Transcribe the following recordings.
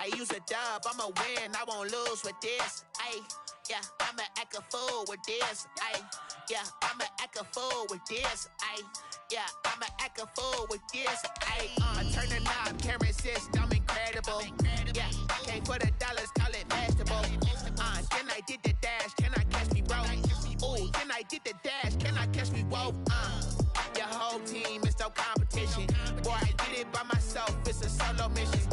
I use a dub, I'ma win, I won't lose with this. Yeah, I'ma act a fool with this. Yeah, I'ma act a fool with this. Yeah, I'ma act a fool with this. I turn the knob, can't resist, I'm incredible. Yeah, came for the dollars, call it vegetable. Then I did the dash, can I catch me, bro? Ooh, then I did the dash, can I catch me, whoa? Your whole team is no competition. Boy, I did it by myself, it's a solo mission.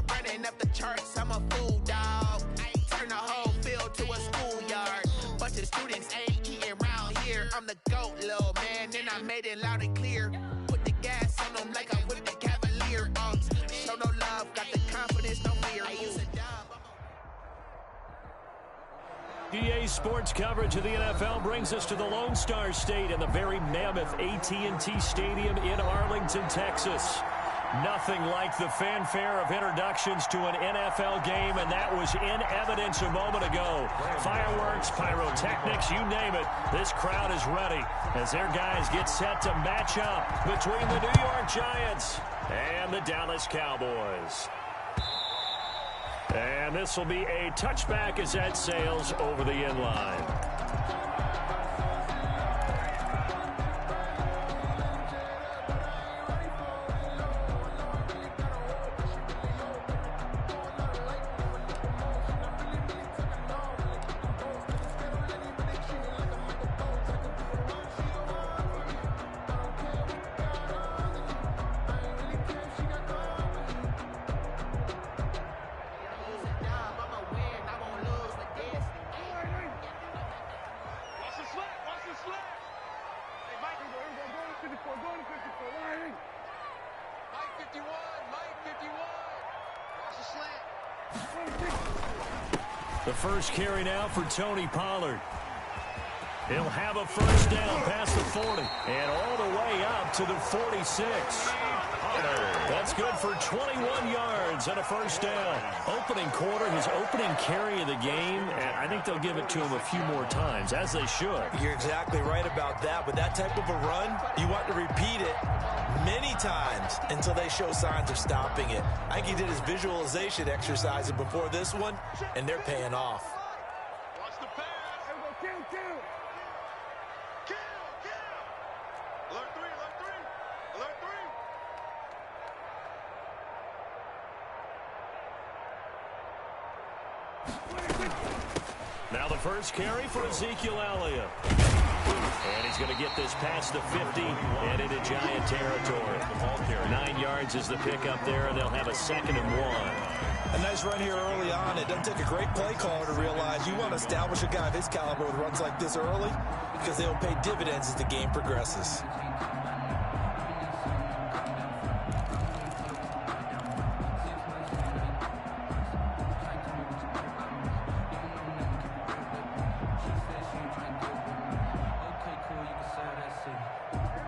Running up the charts, I'm a fool, dog. Turn the whole field to a schoolyard. Bunch of students ain't eating round here. I'm the GOAT, little man, and I made it loud and clear. Put the gas on them like I'm with the Cavalier. Show no love, got the confidence, no fear. I use a dub. EA Sports coverage of the NFL brings us to the Lone Star State and the very mammoth AT&T Stadium in Arlington, Texas. Nothing like the fanfare of introductions to an NFL game, and that was in evidence a moment ago. Fireworks, pyrotechnics, you name it. This crowd is ready as their guys get set to match up between the New York Giants and the Dallas Cowboys. And this will be a touchback as that sails over the end line. The first carry now for Tony Pollard. He'll have a first down past the 40 and all the way up to the 46. That's good for 21 yards and a first down. Opening quarter, his opening carry of the game, and I think they'll give it to him a few more times, as they should. You're exactly right about that. With that type of a run, you want to repeat it many times until they show signs of stopping it. I think he did his visualization exercises before this one, and they're paying off. Watch the pass. Kill. Alert 3. Now the first carry for Ezekiel Elliott. And he's going to get this past the 50 and into Giant territory. 9 yards is the pickup there, and they'll have a 2nd and 1. A nice run here early on. It doesn't take a great play caller to realize you want to establish a guy of his caliber with runs like this early because they'll pay dividends as the game progresses.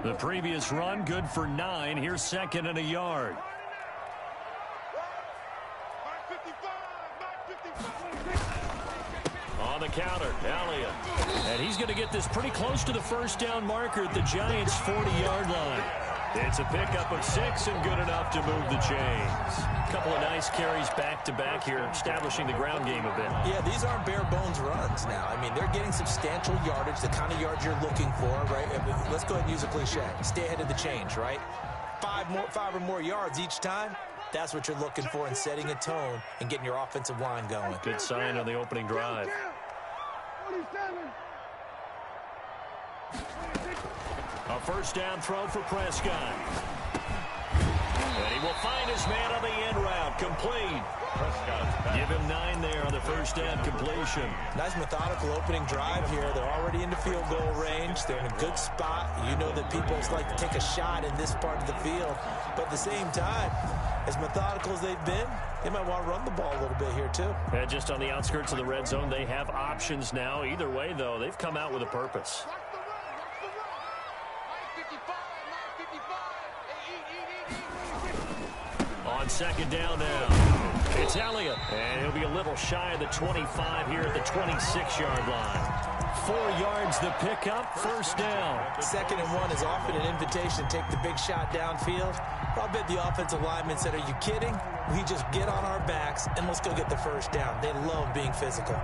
The previous run, good for 9. Here's 2nd and a yard. On the counter, Elliott. And he's going to get this pretty close to the first down marker at the Giants' 40-yard line. It's a pickup of 6 and good enough to move the chains. A couple of nice carries back-to-back here, establishing the ground game a bit. Yeah, these aren't bare-bones runs now. I mean, they're getting substantial yardage, the kind of yards you're looking for, right? Let's go ahead and use a cliche. Stay ahead of the change, right? 5 or more yards each time. That's what you're looking for in setting a tone and getting your offensive line going. Good sign on the opening drive. 47. A first down throw for Prescott. And he will find his man on the end route. Complete. Give him 9 there on the first down completion. Nice methodical opening drive here. They're already into field goal range. They're in a good spot. You know that people like to take a shot in this part of the field. But at the same time, as methodical as they've been, they might want to run the ball a little bit here too. And just on the outskirts of the red zone, they have options now. Either way, though, they've come out with a purpose. On 2nd down now, it's Elliott, and he'll be a little shy of the 25 here at the 26-yard line. 4 yards the pickup, first down. 2nd and 1 is often an invitation to take the big shot downfield. I'll bet the offensive lineman said, are you kidding? We just get on our backs and let's go get the first down. They love being physical.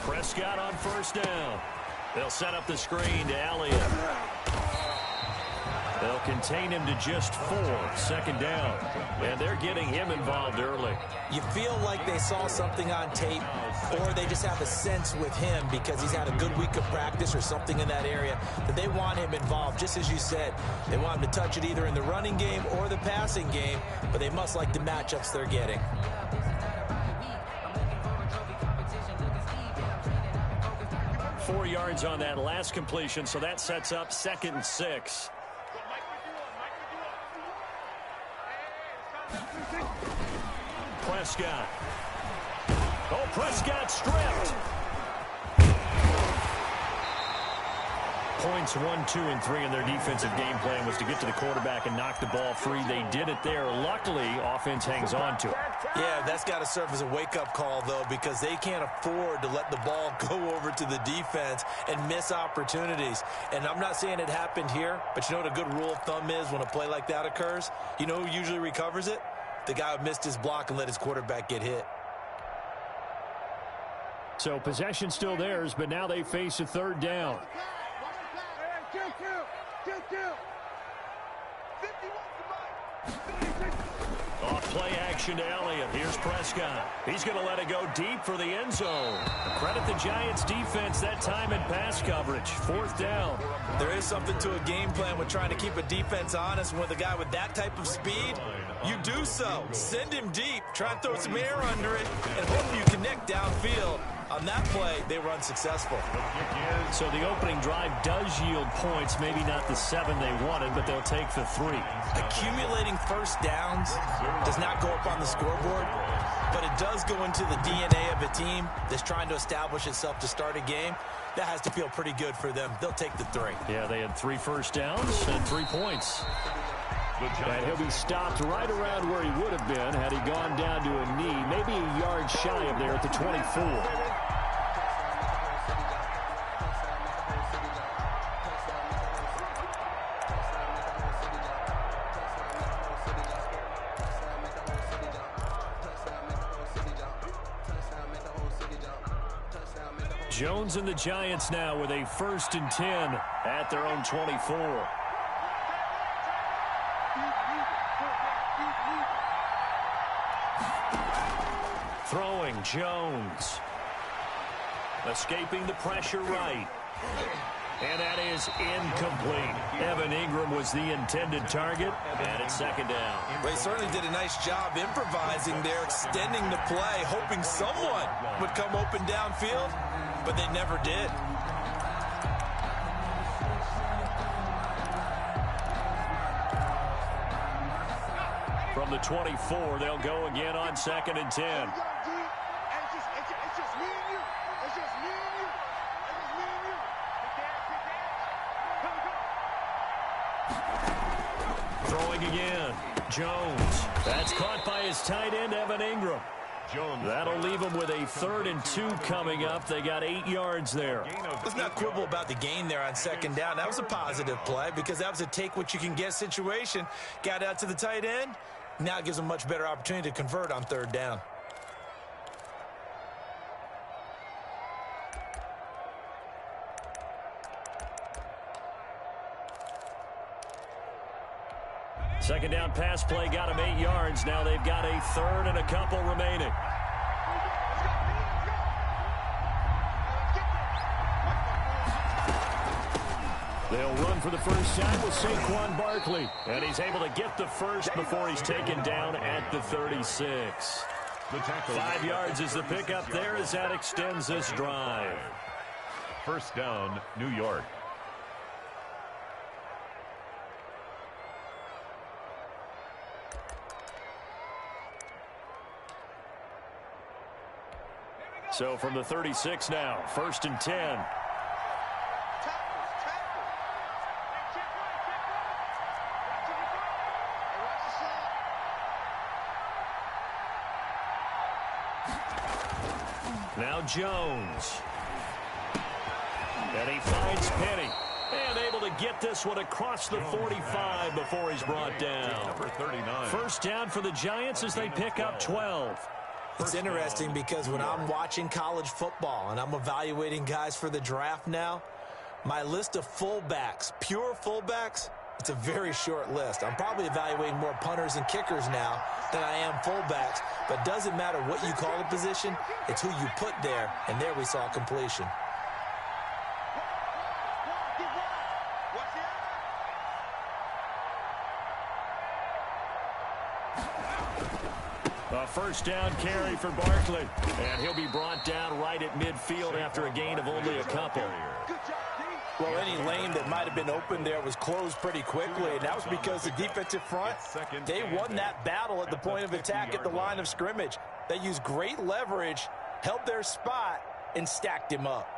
Prescott on first down. They'll set up the screen to Elliott. They'll contain him to just 4, 2nd down. And they're getting him involved early. You feel like they saw something on tape, or they just have a sense with him because he's had a good week of practice or something in that area that they want him involved. Just as you said, they want him to touch it either in the running game or the passing game, but they must like the matchups they're getting. Four yards on that last completion, so that sets up 2nd and 6. Prescott. Oh, Prescott stripped. Points 1, 2, and 3 in their defensive game plan was to get to the quarterback and knock the ball free. They did it there. Luckily, offense hangs on to it. Yeah, that's got to serve as a wake-up call, though, because they can't afford to let the ball go over to the defense and miss opportunities. And I'm not saying it happened here, but you know what a good rule of thumb is when a play like that occurs? You know who usually recovers it? The guy who missed his block and let his quarterback get hit. So possession still theirs, but now they face a 3rd down. Off play action to Elliott. Here's Prescott. He's going to let it go deep for the end zone. Credit the Giants defense that time in pass coverage. 4th down. There is something to a game plan with trying to keep a defense honest. With a guy with that type of speed, you do so. Send him deep. Try and throw some air under it and hope you connect downfield. On that play, they were unsuccessful. So the opening drive does yield points, maybe not the 7 they wanted, but they'll take the 3. Accumulating first downs does not go up on the scoreboard, but it does go into the DNA of a team that's trying to establish itself to start a game. That has to feel pretty good for them. They'll take the 3. Yeah, they had 3 first downs and 3 points. And he'll be stopped right around where he would have been had he gone down to a knee, maybe a yard shy of there at the 24. Jones and the Giants now with a 1st and 10 at their own 24. Throwing Jones. Escaping the pressure right. And that is incomplete. Evan Ingram was the intended target, and it's 2nd down. Well, he certainly did a nice job improvising there, extending the play, hoping someone would come open downfield, but they never did. From the 24, they'll go again on 2nd and 10. Throwing again. Jones. That's caught by his tight end, Evan Ingram. That'll leave them with a 3rd and 2 coming up. They got 8 yards there. Let's not quibble about the gain there on 2nd down. That was a positive play because that was a take-what-you-can-get situation. Got out to the tight end. Now it gives them a much better opportunity to convert on 3rd down. Second down pass play got him 8 yards. Now they've got a 3rd and a couple remaining. They'll run for the first time with Saquon Barkley. And he's able to get the first before he's taken down at the 36. 5 yards is the pickup there as that extends this drive. 1st down, New York. So from the 36 now, 1st and 10. Now Jones. And he finds Penny. And able to get this one across the 45 before he's brought down. Number 39. First down for the Giants as they pick up 12. It's interesting because when I'm watching college football and I'm evaluating guys for the draft now, my list of fullbacks, pure fullbacks, it's a very short list. I'm probably evaluating more punters and kickers now than I am fullbacks, but it doesn't matter what you call the position, it's who you put there, and there we saw completion. A first down carry for Barkley. And he'll be brought down right at midfield after a gain of only a couple. Well, any lane that might have been open there was closed pretty quickly, and that was because the defensive front, they won that battle at the point of attack at the line of scrimmage. They used great leverage, held their spot, and stacked him up.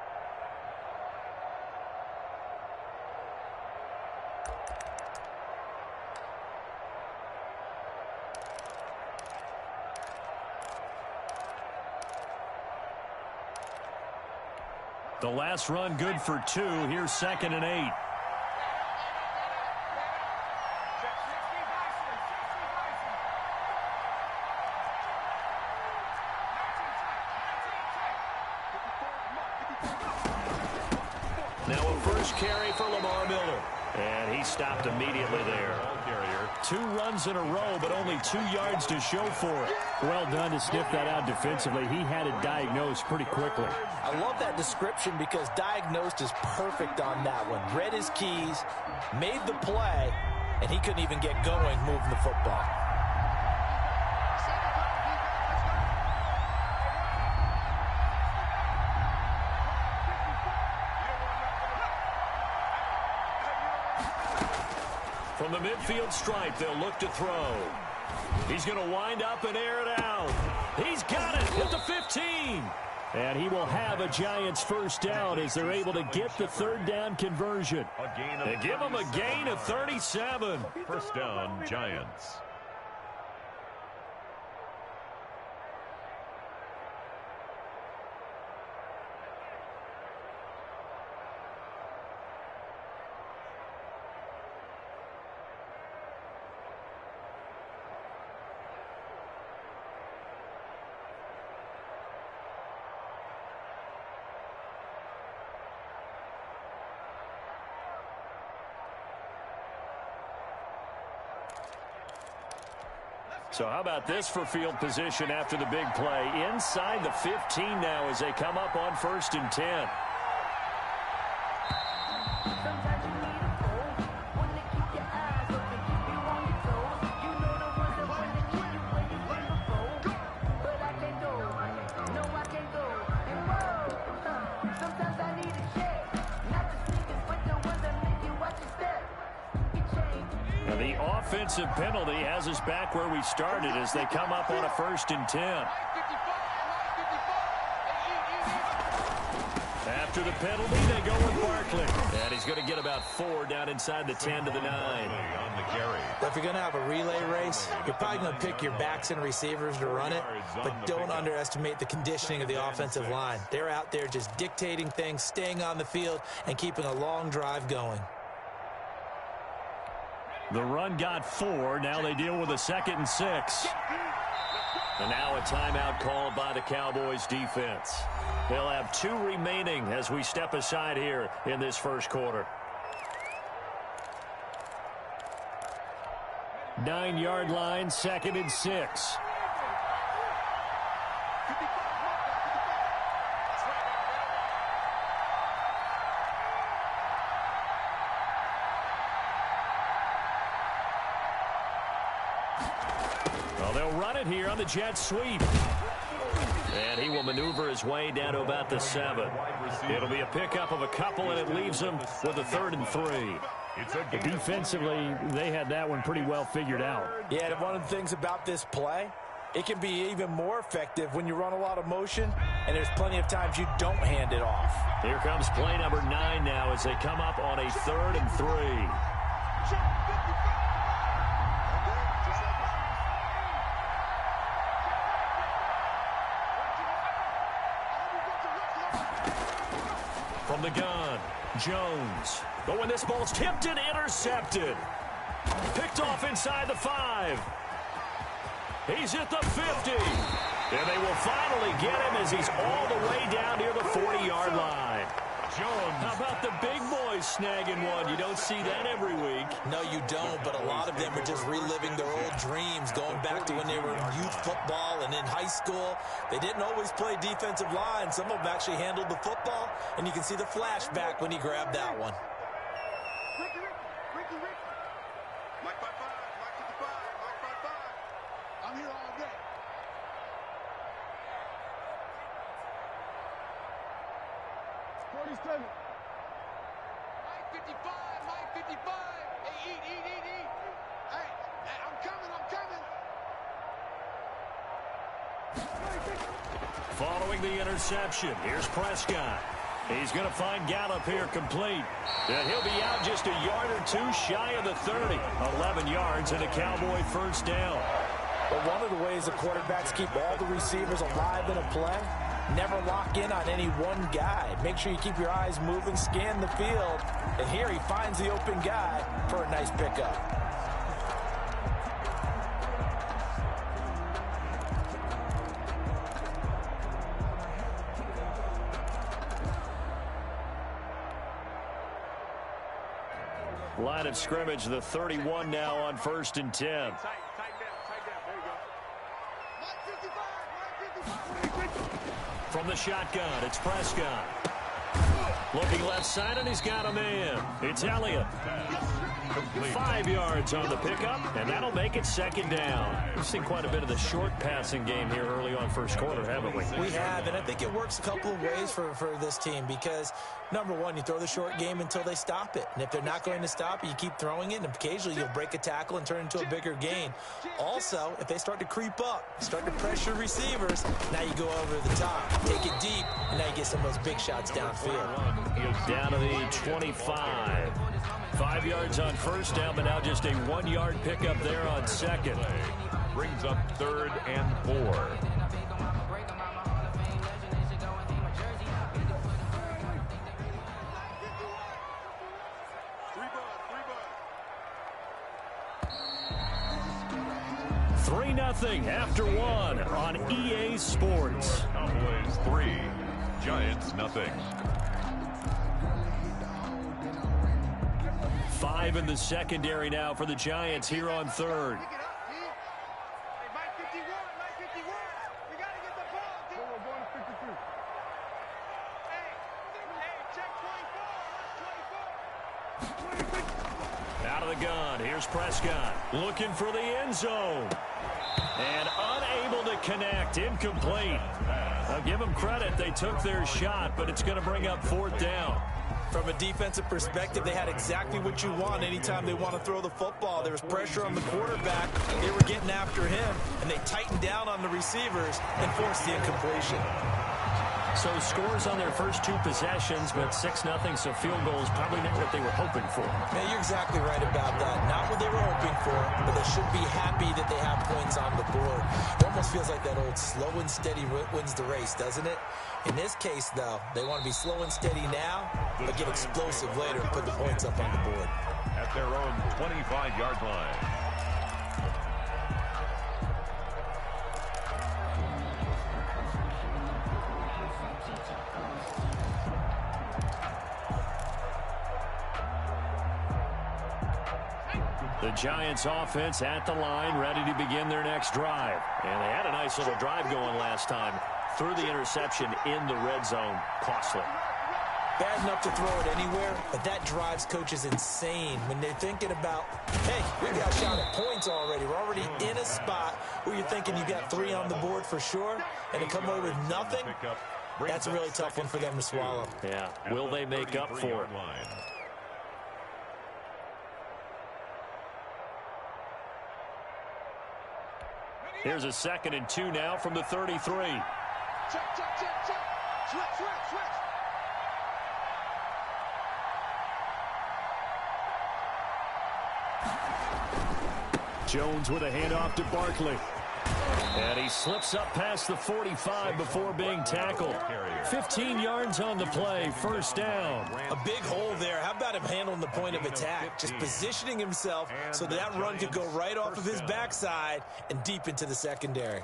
The last run good for 2. Here's 2nd and 8. Now a first carry for Lamar Miller. And he stopped immediately there. 2 runs in a row, but only 2 yards to show for it. Well done to sniff that out defensively. He had it diagnosed pretty quickly. I love that description because diagnosed is perfect on that one. Read his keys, made the play, and he couldn't even get going moving the football. From the midfield stripe, they'll look to throw. He's going to wind up and air it out. He's got it at the 15. And he will have a Giants first down as they're able to get the 3rd down conversion. They give him a gain of 37. First down, Giants. So how about this for field position after the big play? Inside the 15 now as they come up on 1st and 10. Offensive penalty has us back where we started as they come up on a 1st and 10. After the penalty, they go with Barkley. And he's going to get about 4 down inside the 10 to the 9. If you're going to have a relay race, you're probably going to pick your backs and receivers to run it, but don't underestimate the conditioning of the offensive line. They're out there just dictating things, staying on the field, and keeping a long drive going. The run got 4. Now they deal with a 2nd and 6. And now a timeout called by the Cowboys defense. They'll have 2 remaining as we step aside here in this first quarter. 9-yard line, 2nd and 6. Well, they'll run it here on the jet sweep. And he will maneuver his way down to about the 7. It'll be a pickup of a couple, and it leaves him with a 3rd and 3. Defensively, they had that one pretty well figured out. Yeah, and one of the things about this play, it can be even more effective when you run a lot of motion, and there's plenty of times you don't hand it off. Here comes play number 9 now as they come up on a 3rd and 3. From the gun, Jones. But when this ball's tipped and intercepted. Picked off inside the 5. He's at the 50. And they will finally get him as he's all the way down near the 40-yard line. Jones. How about the big boys snagging one? You don't see that every week. No, you don't, but a lot of them are just reliving their old dreams, going back to when they were in youth football and in high school. They didn't always play defensive line. Some of them actually handled the football, and you can see the flashback when he grabbed that one. Ricky. Mike 5-5, Mike 55, Mike 5-5. I'm here all day. Mike 55, Mike 55. Hey, eat. Hey, I'm coming. Following the interception, here's Prescott. He's going to find Gallup here complete. And he'll be out just a yard or two shy of the 30. 11 yards and a Cowboy first down. But one of the ways the quarterbacks keep all the receivers alive in a play, never lock in on any one guy. Make sure you keep your eyes moving, scan the field. And here he finds the open guy for a nice pickup. Line of scrimmage, the 31 now on 1st and 10. Tight down. There you go. Mike 55. From the shotgun, it's Prescott. Looking left side, and he's got a man. It's Elliott. 5 yards on the pickup, and that'll make it 2nd down. We've seen quite a bit of the short passing game here early on first quarter, haven't we? We have, and I think it works a couple of ways for this team because, number one, you throw the short game until they stop it. And if they're not going to stop it, you keep throwing it, and occasionally you'll break a tackle and turn into a bigger gain. Also, if they start to creep up, start to pressure receivers, now you go over the top, take it deep, and now you get some of those big shots downfield. Down to the 25. 5 yards on first down, but now just a 1-yard pickup there on second. Brings up 3rd and 4. Three 3-0 after 1 on EA Sports. Cowboys 3, Giants 0. 5 in the secondary now for the Giants here on 3rd. Out of the gun, here's Prescott. Looking for the end zone. And unable to connect, incomplete. I'll give them credit, they took their shot, but it's going to bring up 4th down. From a defensive perspective, they had exactly what you want anytime they want to throw the football. There was pressure on the quarterback. They were getting after him, and they tightened down on the receivers and forced the incompletion. So scores on their first 2 possessions, but 6-0, so field goals probably not what they were hoping for. Yeah, you're exactly right about that. Not what they were hoping for, but they should be happy that they have points on the board. It almost feels like that old slow and steady wins the race, doesn't it? In this case, though, they want to be slow and steady now, but get explosive later and put the points up on the board. At their own 25-yard line. The Giants offense at the line, ready to begin their next drive. And they had a nice little drive going last time. Threw the interception in the red zone. Costly. Bad enough to throw it anywhere, but that drives coaches insane when they're thinking about, hey, we got shot at points already. We're already in a spot where you're thinking you got 3 on the board for sure, and to come away with nothing, that's a really tough one for them to swallow. Yeah. Will they make up for it? Here's a 2nd and 2 now from the 33. Check. Switch. Jones with a handoff to Barkley. And he slips up past the 45 before being tackled. 15 yards on the play, first down. A big hole there. How about him handling the point of attack? Just positioning himself so that run could go right off of his backside and deep into the secondary.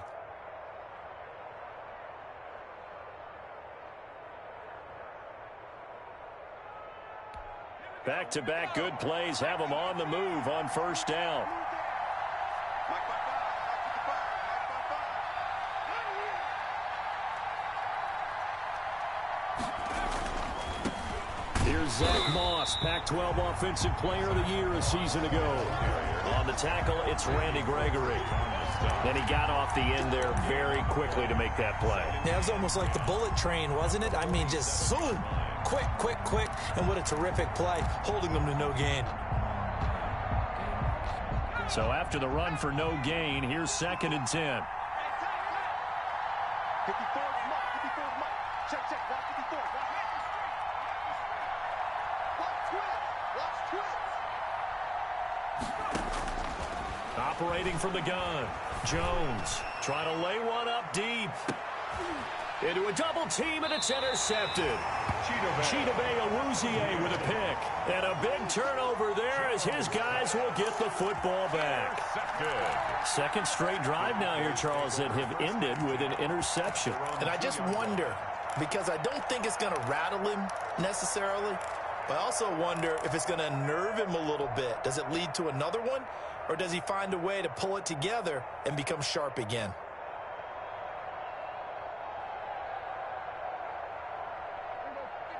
Back-to-back good plays have him on the move on first down. Here's Zach Moss, Pac-12 Offensive Player of the Year a season ago. On the tackle, it's Randy Gregory. Then he got off the end there very quickly to make that play. Yeah, it was almost like the bullet train, wasn't it? I mean, just zoom. Quick, quick, quick. And what a terrific play, holding them to no gain. So after the run for no gain, here's 2nd and 10. 54 is Mike. 54 is Mike. Check, check. Watch 54. Watch twist. Operating from the gun. Jones trying to lay one up deep. Into a double team, and it's intercepted. Chidobe Awuzie with a pick. And a big turnover there as his guys will get the football back. Second straight drive now here, Charles, that have ended with an interception. And I just wonder, because I don't think it's going to rattle him necessarily, but I also wonder if it's going to unnerve him a little bit. Does it lead to another one, or does he find a way to pull it together and become sharp again?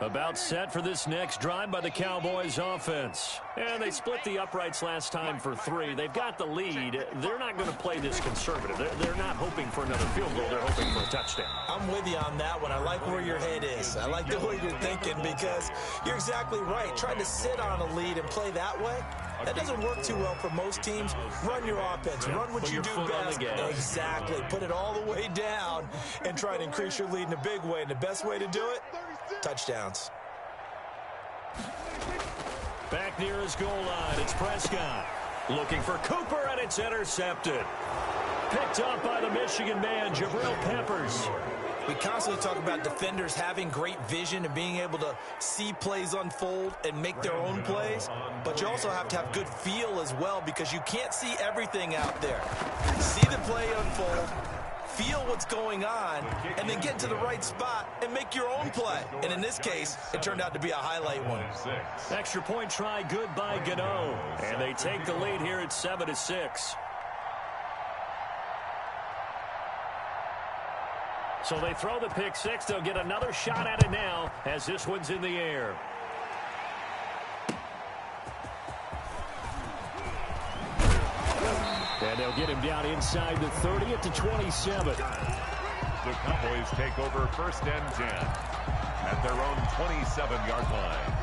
About set for this next drive by the Cowboys offense. And they split the uprights last time for 3. They've got the lead. They're not going to play this conservative. They're not hoping for another field goal. They're hoping for a touchdown. I'm with you on that one. I like where your head is. I like the way you're thinking because you're exactly right. Trying to sit on a lead and play that way, that doesn't work too well for most teams. Run your offense. Run what you do best. Exactly. Put it all the way down and try to increase your lead in a big way. And the best way to do it, touchdowns. Back near his goal line, it's Prescott. Looking for Cooper, and it's intercepted. Picked up by the Michigan man, Jabril Peppers. We constantly talk about defenders having great vision and being able to see plays unfold and make their own plays, but you also have to have good feel as well because you can't see everything out there. See the play unfold, feel what's going on, and then get to the right spot and make your own play. And in this case, it turned out to be a highlight one. Extra point try good by Gano. And they take the lead here at 7-6. So they throw the pick six. They'll get another shot at it now as this one's in the air. And they'll get him down inside the 30 at the 27. The Cowboys take over 1st and 10 at their own 27-yard line.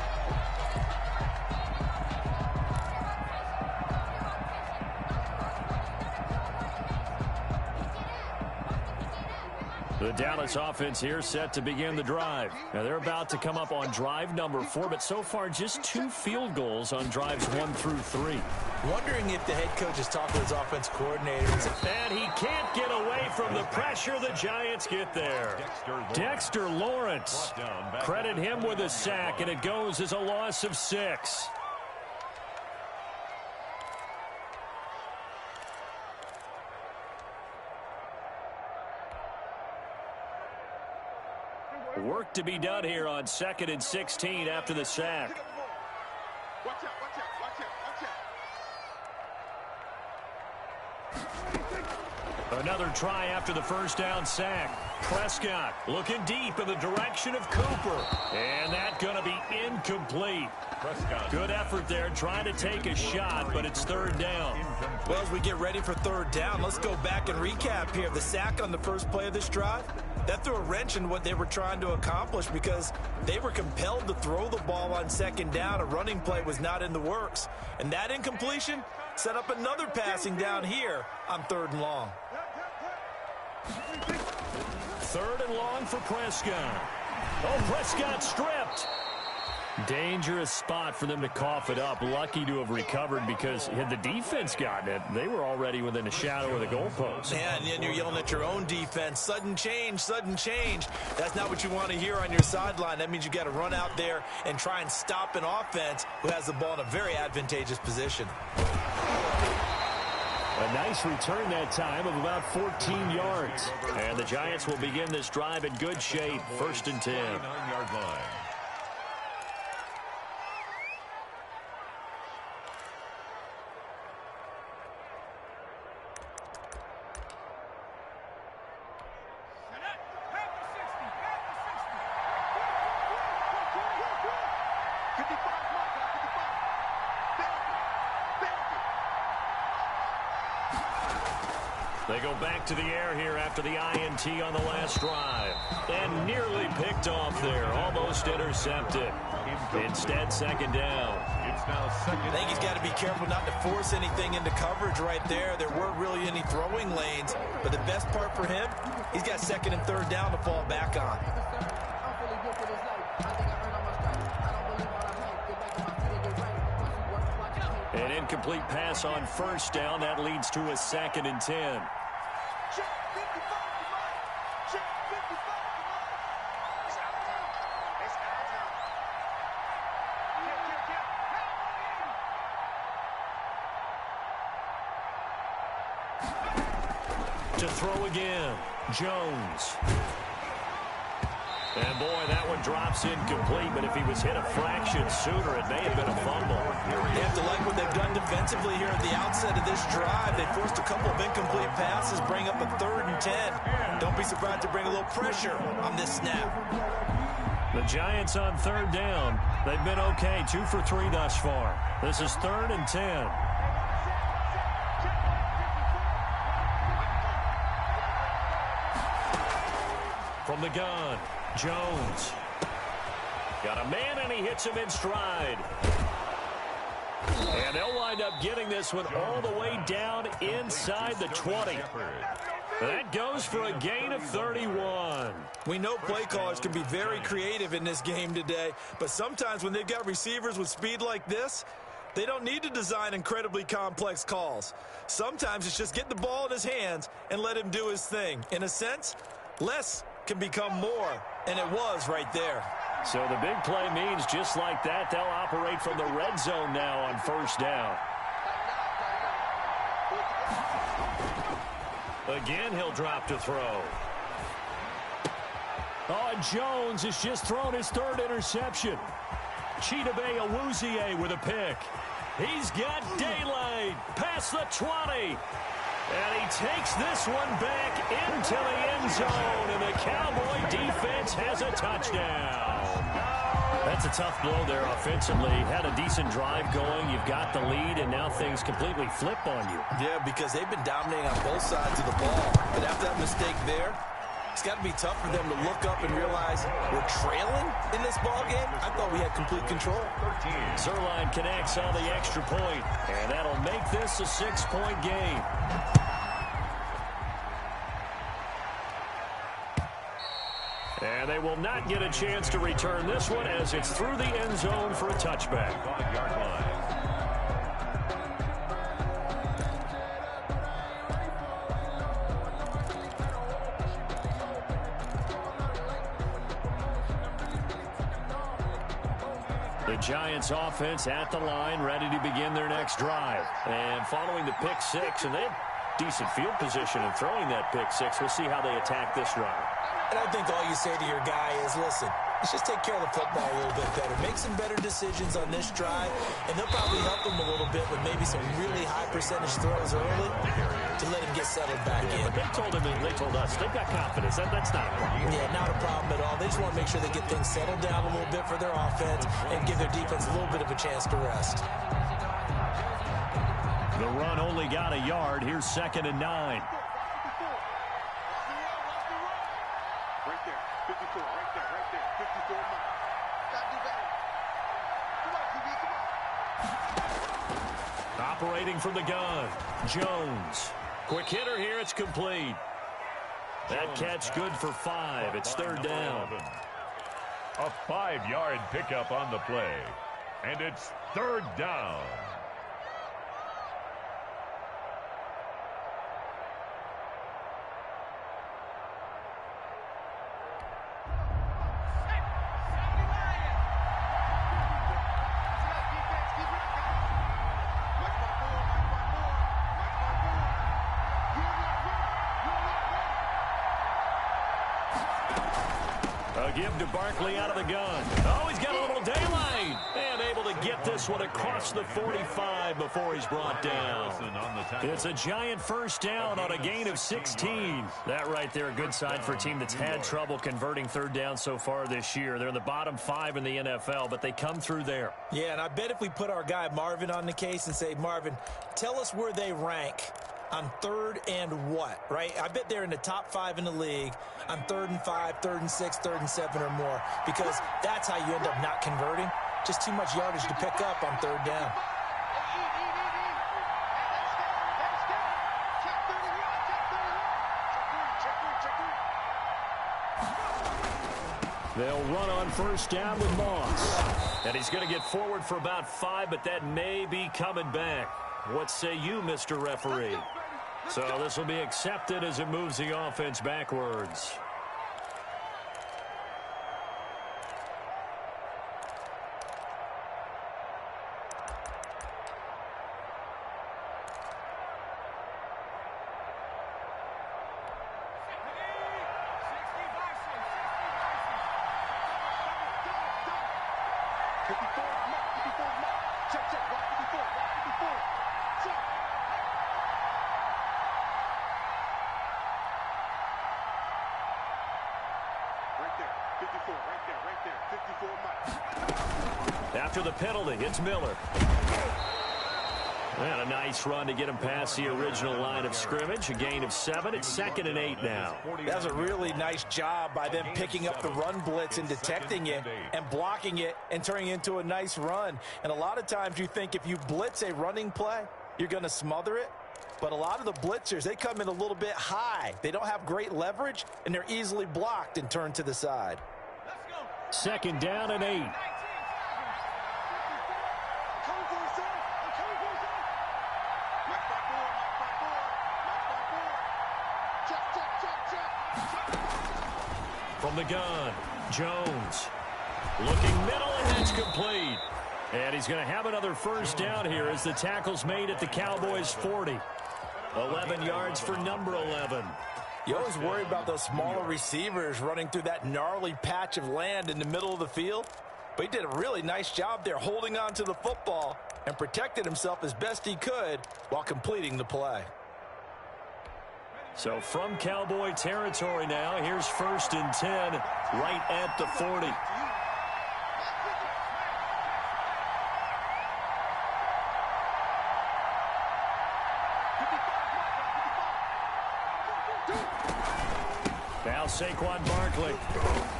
The Dallas offense here set to begin the drive. Now they're about to come up on drive number 4, but so far just 2 field goals on drives 1 through 3. Wondering if the head coach is talking to his offense coordinators. And he can't get away from the pressure. The Giants get there. Dexter Lawrence. Credit him with a sack, and it goes as a loss of 6. Work to be done here on 2nd and 16 after the sack. Watch out, watch out, watch out, watch out. Another try after the first down sack. Prescott looking deep in the direction of Cooper. And that's going to be incomplete. Good effort there trying to take a shot, but it's 3rd down. Well, as we get ready for 3rd down, let's go back and recap here. The sack on the first play of this drive, that threw a wrench in what they were trying to accomplish because they were compelled to throw the ball on 2nd down. A running play was not in the works. And that incompletion set up another passing down here on 3rd and long. 3rd and long for Prescott. Oh, Prescott stripped. Dangerous spot for them to cough it up. Lucky to have recovered, because had the defense gotten it, they were already within a shadow of the goalpost. Yeah, and then you're yelling at your own defense. Sudden change, sudden change. That's not what you want to hear on your sideline. That means you got to run out there and try and stop an offense who has the ball in a very advantageous position. A nice return that time of about 14 yards. And the Giants will begin this drive in good shape. 1st and 10. 9-yard line. They go back to the air here after the INT on the last drive. And nearly picked off there. Almost intercepted. Instead, 2nd down. It's now 2nd. I think he's got to be careful not to force anything into coverage right there. There weren't really any throwing lanes. But the best part for him, he's got 2nd and 3rd down to fall back on. An incomplete pass on 1st down. That leads to a 2nd and 10. To throw again, Jones. And boy, that one drops incomplete, but if he was hit a fraction sooner, it may have been a fumble. They have to like what they've done defensively here at the outset of this drive. They forced a couple of incomplete passes, bring up a 3rd and 10. Don't be surprised to bring a little pressure on this snap. The Giants on 3rd down. They've been okay, 2 for 3 thus far. This is 3rd and 10. From the gun, Jones. Got a man, and he hits him in stride. And they'll wind up getting this one all the way down inside the 20. That goes for a gain of 31. We know play callers can be very creative in this game today, but sometimes when they've got receivers with speed like this, they don't need to design incredibly complex calls. Sometimes it's just get the ball in his hands and let him do his thing. In a sense, less can become more, and it was right there. So the big play means just like that, they'll operate from the red zone now on 1st down. Again, he'll drop to throw. Oh, and Jones has just thrown his 3rd interception. Chidobe Awuzie with a pick. He's got daylight past the 20. And he takes this one back into the end zone, and the Cowboy defense has a touchdown. That's a tough blow there offensively. Had a decent drive going. You've got the lead, and now things completely flip on you. Yeah, because they've been dominating on both sides of the ball. But after that mistake there, it's got to be tough for them to look up and realize we're trailing in this ball game. I thought we had complete control. Zerline connects on the extra point, and that'll make this a 6-point game. And they will not get a chance to return this one as it's through the end zone for a touchback. 5-yard line. The Giants offense at the line, ready to begin their next drive. And following the pick 6, and they have decent field position in throwing that pick 6. We'll see how they attack this drive. And I think all you say to your guy is, listen, let's just take care of the football a little bit better. Make some better decisions on this drive, and they'll probably help him a little bit with maybe some really high percentage throws early to let him get settled back in. But they told us they've got confidence. That's not a problem. Yeah, not a problem at all. They just want to make sure they get things settled down a little bit for their offense and give their defense a little bit of a chance to rest. The run only got a yard. Here's 2nd and 9. Operating from the gun, Jones. Quick hitter here, it's complete. That catch good for 5. It's 3rd down. A 5-yard pickup on the play. And it's 3rd down. A give to Barkley out of the gun. Oh, he's got a little daylight. And able to get this one across the 45 before he's brought down. It's a giant first down on a gain of 16. That right there, a good sign for a team that's had trouble converting 3rd down so far this year. They're in the bottom 5 in the NFL, but they come through there. Yeah, and I bet if we put our guy Marvin on the case and say, Marvin, tell us where they rank on 3rd and what, right? I bet they're in the top 5 in the league on 3rd and 5, 3rd and 6, 3rd and 7 or more, because that's how you end up not converting. Just too much yardage to pick up on 3rd down. They'll run on first down with Moss. And he's going to get forward for about 5, but that may be coming back. What say you, Mr. Referee? So this will be accepted as it moves the offense backwards. After the penalty, it's Miller. And a nice run to get him past the original line of scrimmage. A gain of 7. It's 2nd and 8 now. That's a really nice job by them picking up the run blitz and detecting it and blocking it and turning it into a nice run. And a lot of times you think if you blitz a running play, you're going to smother it. But a lot of the blitzers, they come in a little bit high. They don't have great leverage, and they're easily blocked and turned to the side. 2nd down and 8. From the gun, Jones looking middle, and that's complete. And he's going to have another first down here as the tackle's made at the Cowboys' 40. 11 yards for number 11. You always worry about those smaller receivers running through that gnarly patch of land in the middle of the field. But he did a really nice job there holding on to the football and protected himself as best he could while completing the play. So from Cowboy territory now, here's 1st and 10 right at the 40. Now Saquon Barkley.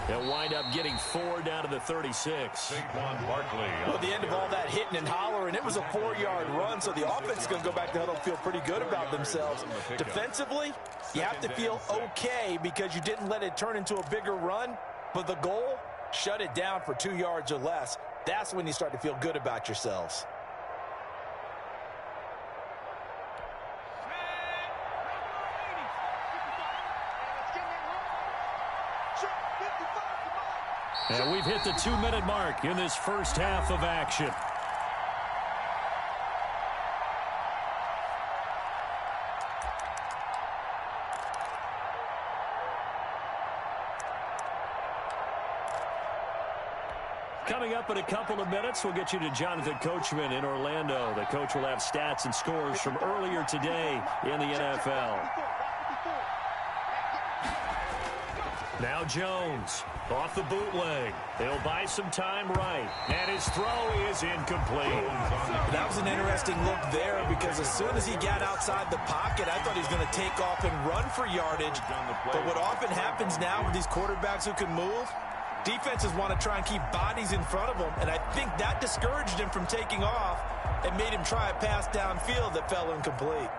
They'll wind up getting 4 down to the 36. Saquon Barkley. Well, at the end of all that hitting and hollering, it was a 4-yard run, so the offense is going to go back to huddle and feel pretty good about themselves. Defensively, you have to feel okay because you didn't let it turn into a bigger run, but the goal, shut it down for 2 yards or less. That's when you start to feel good about yourselves. And we've hit the 2-minute mark in this first half of action. Coming up in a couple of minutes, we'll get you to Jonathan Coachman in Orlando. The coach will have stats and scores from earlier today in the NFL. Now Jones off the bootleg. They'll buy some time right. And his throw is incomplete. That was an interesting look there because as soon as he got outside the pocket, I thought he was going to take off and run for yardage. But what often happens now with these quarterbacks who can move, defenses want to try and keep bodies in front of them. And I think that discouraged him from taking off and made him try a pass downfield that fell incomplete.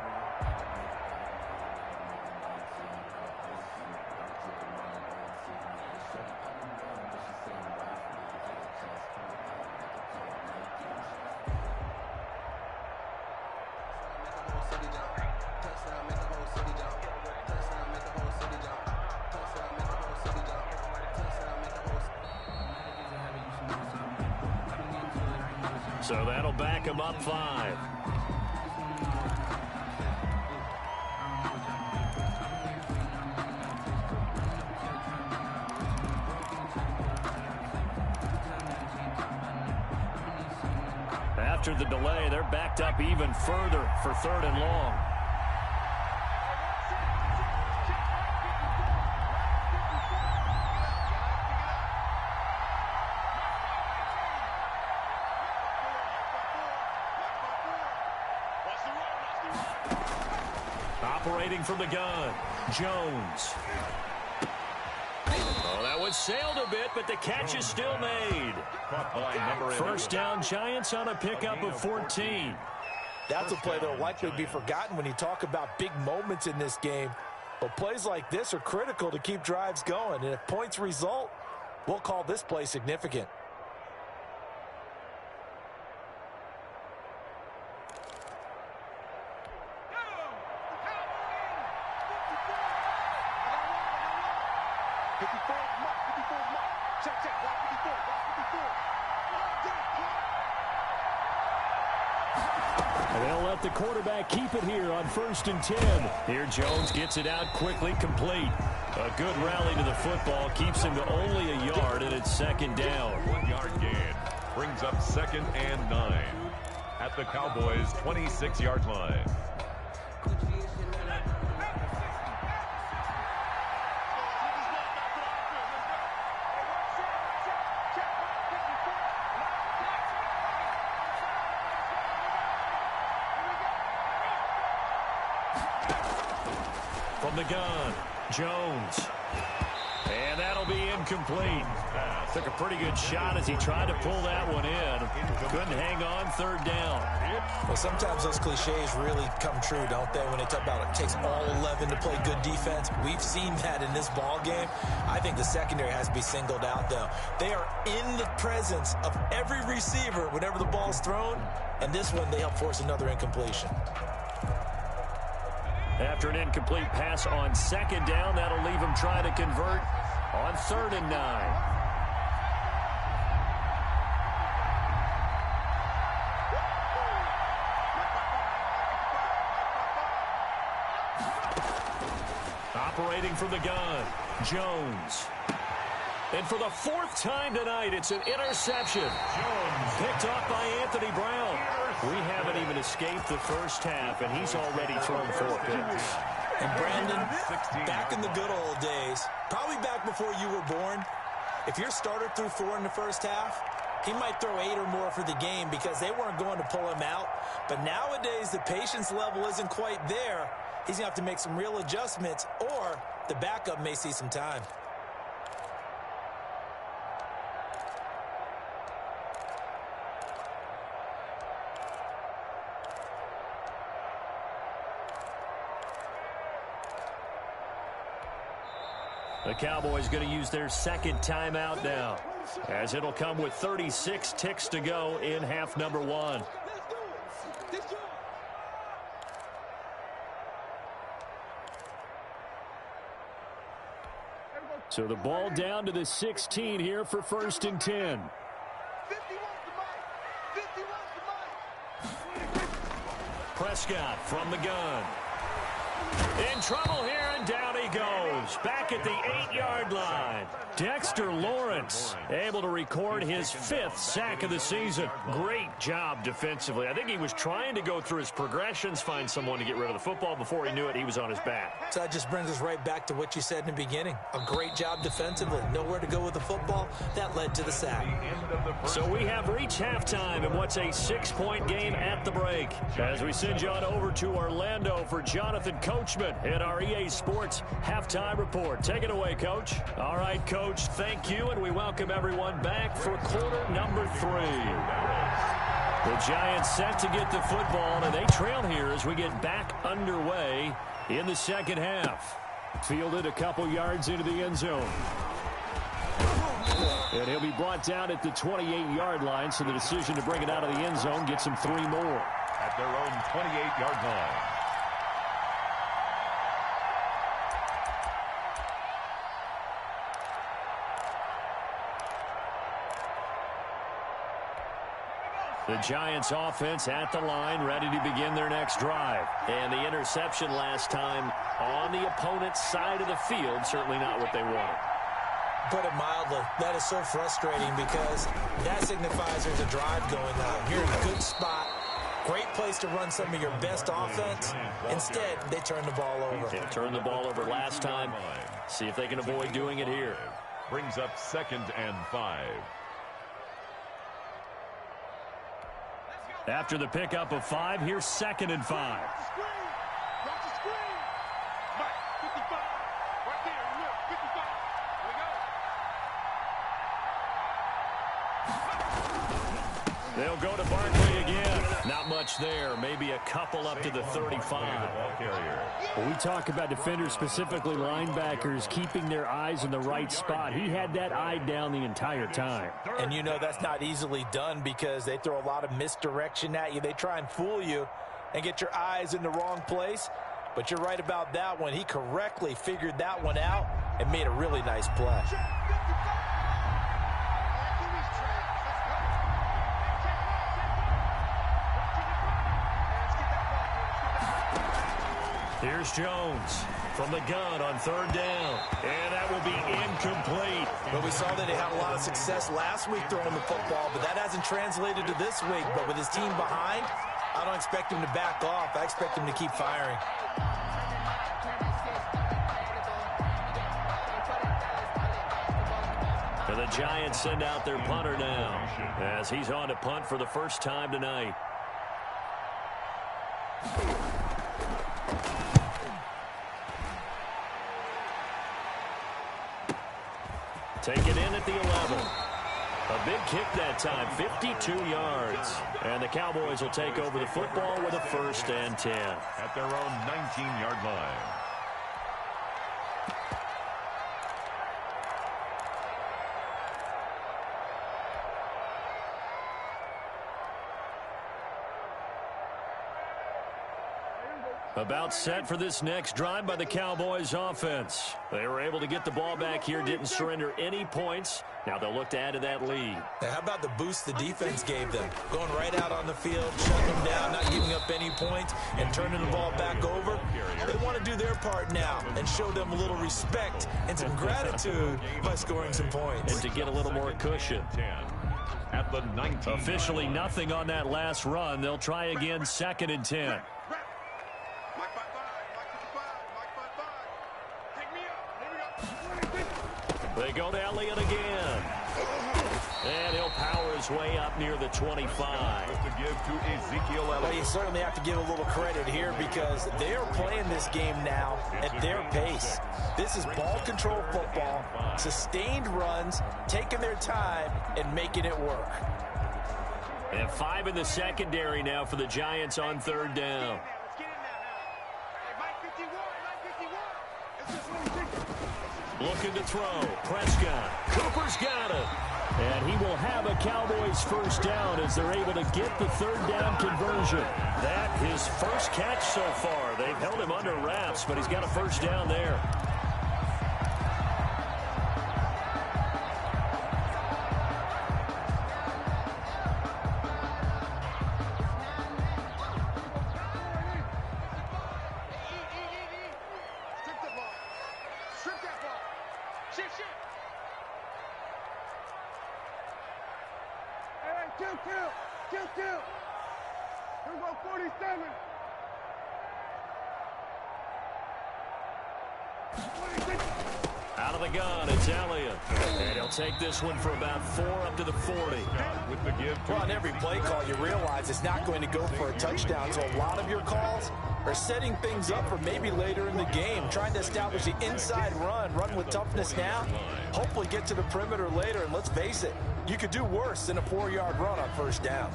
So that'll back him up 5. After the delay, they're backed up even further for 3rd and long. Operating from the gun, Jones. Oh, that one sailed a bit, but the catch is still made. First down, Giants on a pickup of 14. That's a play that will likely be forgotten when you talk about big moments in this game. But plays like this are critical to keep drives going. And if points result, we'll call this play significant. They'll let the quarterback keep it here on 1st and 10. Here Jones gets it out quickly, complete. A good rally to the football keeps him to only a yard, and it's 2nd down. 1-yard gain brings up 2nd and 9 at the Cowboys' 26-yard line. From the gun, Jones. And that'll be incomplete. Took a pretty good shot as he tried to pull that one in. Couldn't hang on, 3rd down. Well, sometimes those cliches really come true, don't they? When they talk about it takes all 11 to play good defense. We've seen that in this ball game. I think the secondary has to be singled out, though. They are in the presence of every receiver whenever the ball's thrown. And this one, they help force another incompletion. After an incomplete pass on 2nd down, that'll leave him trying to convert on 3rd and 9. Operating from the gun, Jones. And for the 4th time tonight, it's an interception. Jones picked off by Anthony Brown. We haven't even escaped the first half, and he's already thrown 4 picks. And Brandon, back in the good old days, probably back before you were born, if your starter threw 4 in the first half, he might throw 8 or more for the game because they weren't going to pull him out. But nowadays, the patience level isn't quite there. He's going to have to make some real adjustments, or the backup may see some time. The Cowboys going to use their 2nd timeout now, as it'll come with 36 ticks to go in half number 1. So the ball down to the 16 here for 1st and 10. Prescott from the gun. In trouble here, and down he goes. Back at the 8-yard line. Dexter Lawrence able to record his 5th sack of the season. Great job defensively. I think he was trying to go through his progressions, find someone to get rid of the football. Before he knew it, he was on his back. So that just brings us right back to what you said in the beginning. A great job defensively. Nowhere to go with the football. That led to the sack. So we have reached halftime in what's a 6-point game at the break. As we send you on over to Orlando for Jonathan Coachman at our EA Sports Halftime Report. Take it away, Coach. All right, Coach, thank you, and we welcome everyone back for quarter number 3. The Giants set to get the football, and they trail here as we get back underway in the 2nd half. Fielded a couple yards into the end zone. And he'll be brought down at the 28-yard line, so the decision to bring it out of the end zone gets him 3 more. At their own 28-yard line. The Giants offense at the line, ready to begin their next drive. And the interception last time on the opponent's side of the field, certainly not what they wanted. Put it mildly, that is so frustrating because that signifies there's a drive going on. You're in a good spot, great place to run some of your best offense. Instead, they turn the ball over. They turned the ball over last time. See if they can avoid doing it here. Brings up 2nd and 5. After the pickup of 5, here's 2nd and 5. They'll go to Barkley again. Not much there. Maybe a couple up to the 35. When we talk about defenders, specifically linebackers, keeping their eyes in the right spot, he had that eye down the entire time. And you know that's not easily done because they throw a lot of misdirection at you. They try and fool you and get your eyes in the wrong place. But you're right about that one. He correctly figured that one out and made a really nice play. Here's Jones from the gun on 3rd down. And that will be incomplete. But we saw that he had a lot of success last week throwing the football, but that hasn't translated to this week. But with his team behind, I don't expect him to back off. I expect him to keep firing. And the Giants send out their punter now as he's on to punt for the first time tonight. Take it in at the 11. A big kick that time, 52 yards. And the Cowboys will take over the football with a 1st and 10. At their own 19-yard line. About set for this next drive by the Cowboys offense. They were able to get the ball back here, didn't surrender any points. Now they'll look to add to that lead. Now, how about the boost the defense gave them? Going right out on the field, shutting them down, not giving up any points, and turning the ball back over. They want to do their part now and show them a little respect and some gratitude by scoring some points. And to get a little more cushion. At the 19. Officially nothing on that last run. They'll try again, 2nd and 10. They go to Elliott again. And he'll power his way up near the 25. To give to Ezekiel Elliott. Well, you certainly have to give a little credit here because they are playing this game now at their pace. This is ball control football, sustained runs, taking their time, and making it work. And 5 in the secondary now for the Giants on 3rd down. Looking to throw. Prescott. Cooper's got it. And he will have a Cowboys 1st down as they're able to get the 3rd down conversion. That his first catch so far. They've held him under wraps, but he's got a 1st down there. Here we go, 47. Out of the gun, it's Elliott. And he'll take this one for about 4 up to the 40. With the give to Well, on every play call, you realize it's not going to go for a touchdown. So a lot of your calls are setting things up for maybe later in the game, trying to establish the inside run with toughness now, hopefully get to the perimeter later. And let's face it, you could do worse than a 4-yard run on 1st down.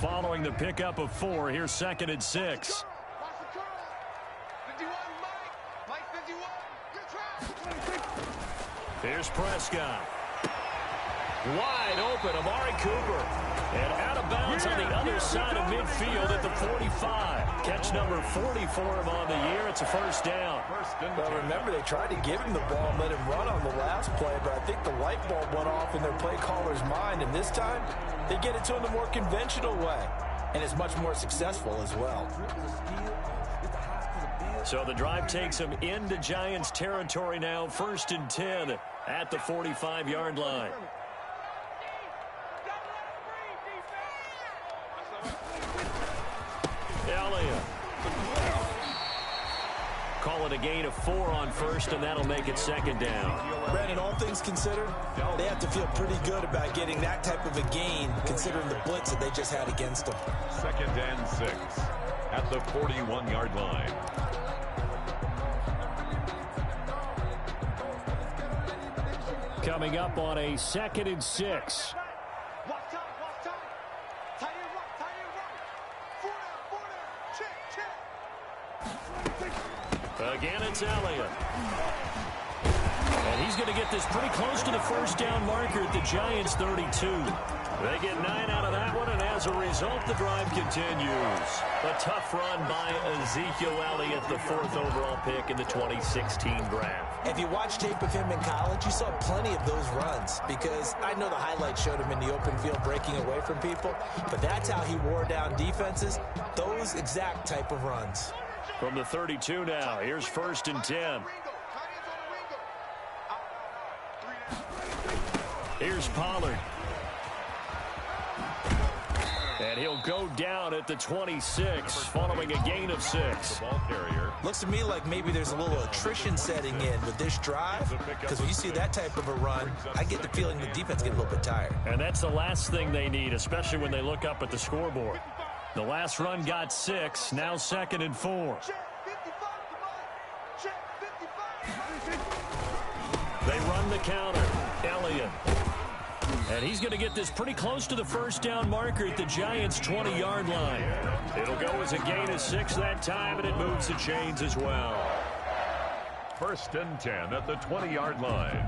Following the pickup of 4, here's 2nd and 6. Here's Prescott. Wide open, Amari Cooper. And out of bounds on the other side of midfield at the 45. Catch number 40 for him on the year. It's a 1st down. Well, remember, they tried to give him the ball and let him run on the last play, but I think the light bulb went off in their play caller's mind, and this time They get it to him the more conventional way, and it's much more successful as well. So the drive takes him into Giants territory now. 1st and 10 at the 45-yard line. Elliott. Call it a gain of 4 on 1st, and that'll make it 2nd down. Brandon, all things considered, they have to feel pretty good about getting that type of a gain, considering the blitz that they just had against them. 2nd and 6 at the 41-yard line. Coming up on a 2nd and 6. Again, it's Elliott. And he's going to get this pretty close to the 1st down marker at the Giants' 32. They get 9 out of that one, and as a result, the drive continues. A tough run by Ezekiel Elliott, the 4th overall pick in the 2016 draft. If you watch tape of him in college, you saw plenty of those runs, because I know the highlights showed him in the open field breaking away from people, but that's how he wore down defenses, those exact type of runs. From the 32 now, here's 1st and 10. Here's Pollard. And he'll go down at the 26 following a gain of 6. Ball carrier. Looks to me like maybe there's a little attrition setting in with this drive, because when you see that type of a run, I get the feeling the defense gets a little bit tired. And that's the last thing they need, especially when they look up at the scoreboard. The last run got 6, now 2nd and 4. They run the counter. Elliott. And he's going to get this pretty close to the 1st down marker at the Giants' 20-yard line. It'll go as a gain of 6 that time, and it moves the chains as well. 1st and 10 at the 20-yard line.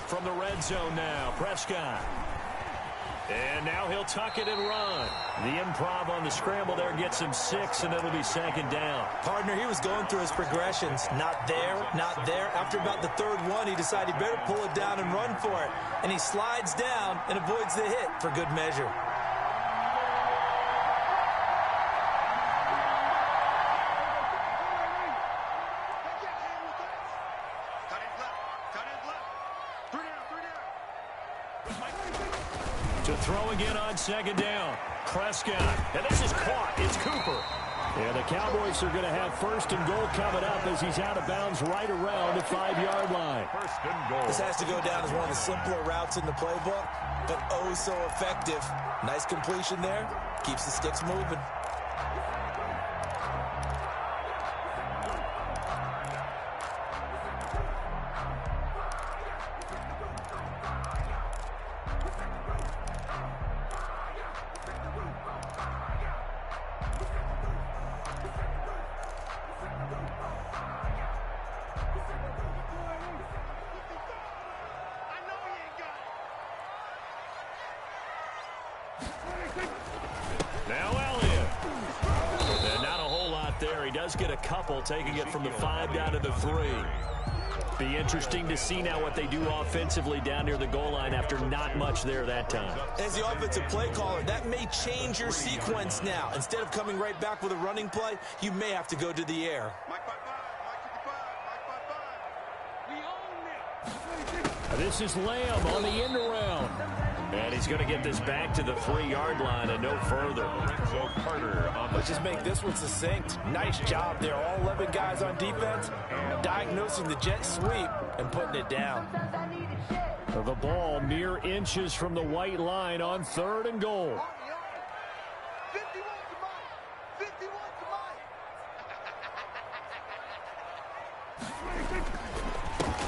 From the red zone now, Prescott. And now he'll tuck it and run. The improv on the scramble there gets him 6, and it'll be 2nd down. Partner, he was going through his progressions. Not there, not there. After about the 3rd one, he decided he better pull it down and run for it. And he slides down and avoids the hit for good measure. To throw again on 2nd down. Prescott. And this is caught. It's Cooper. And the Cowboys are going to have 1st and goal coming up as he's out of bounds right around the 5-yard line. 1st and goal. This has to go down as one of the simpler routes in the playbook, but oh so effective. Nice completion there. Keeps the sticks moving. Now Elliott. And not a whole lot there. He does get a couple, taking it from the 5 down to the 3. Be interesting to see now what they do offensively down near the goal line after not much there that time. As the offensive play caller, that may change your sequence now. Instead of coming right back with a running play, you may have to go to the air. This is Lamb on the end around. And he's going to get this back to the 3-yard line and no further. So Carter on Let's just make this one succinct. Nice job there. All 11 guys on defense diagnosing the jet sweep and putting it down. The ball mere inches from the white line on 3rd and goal.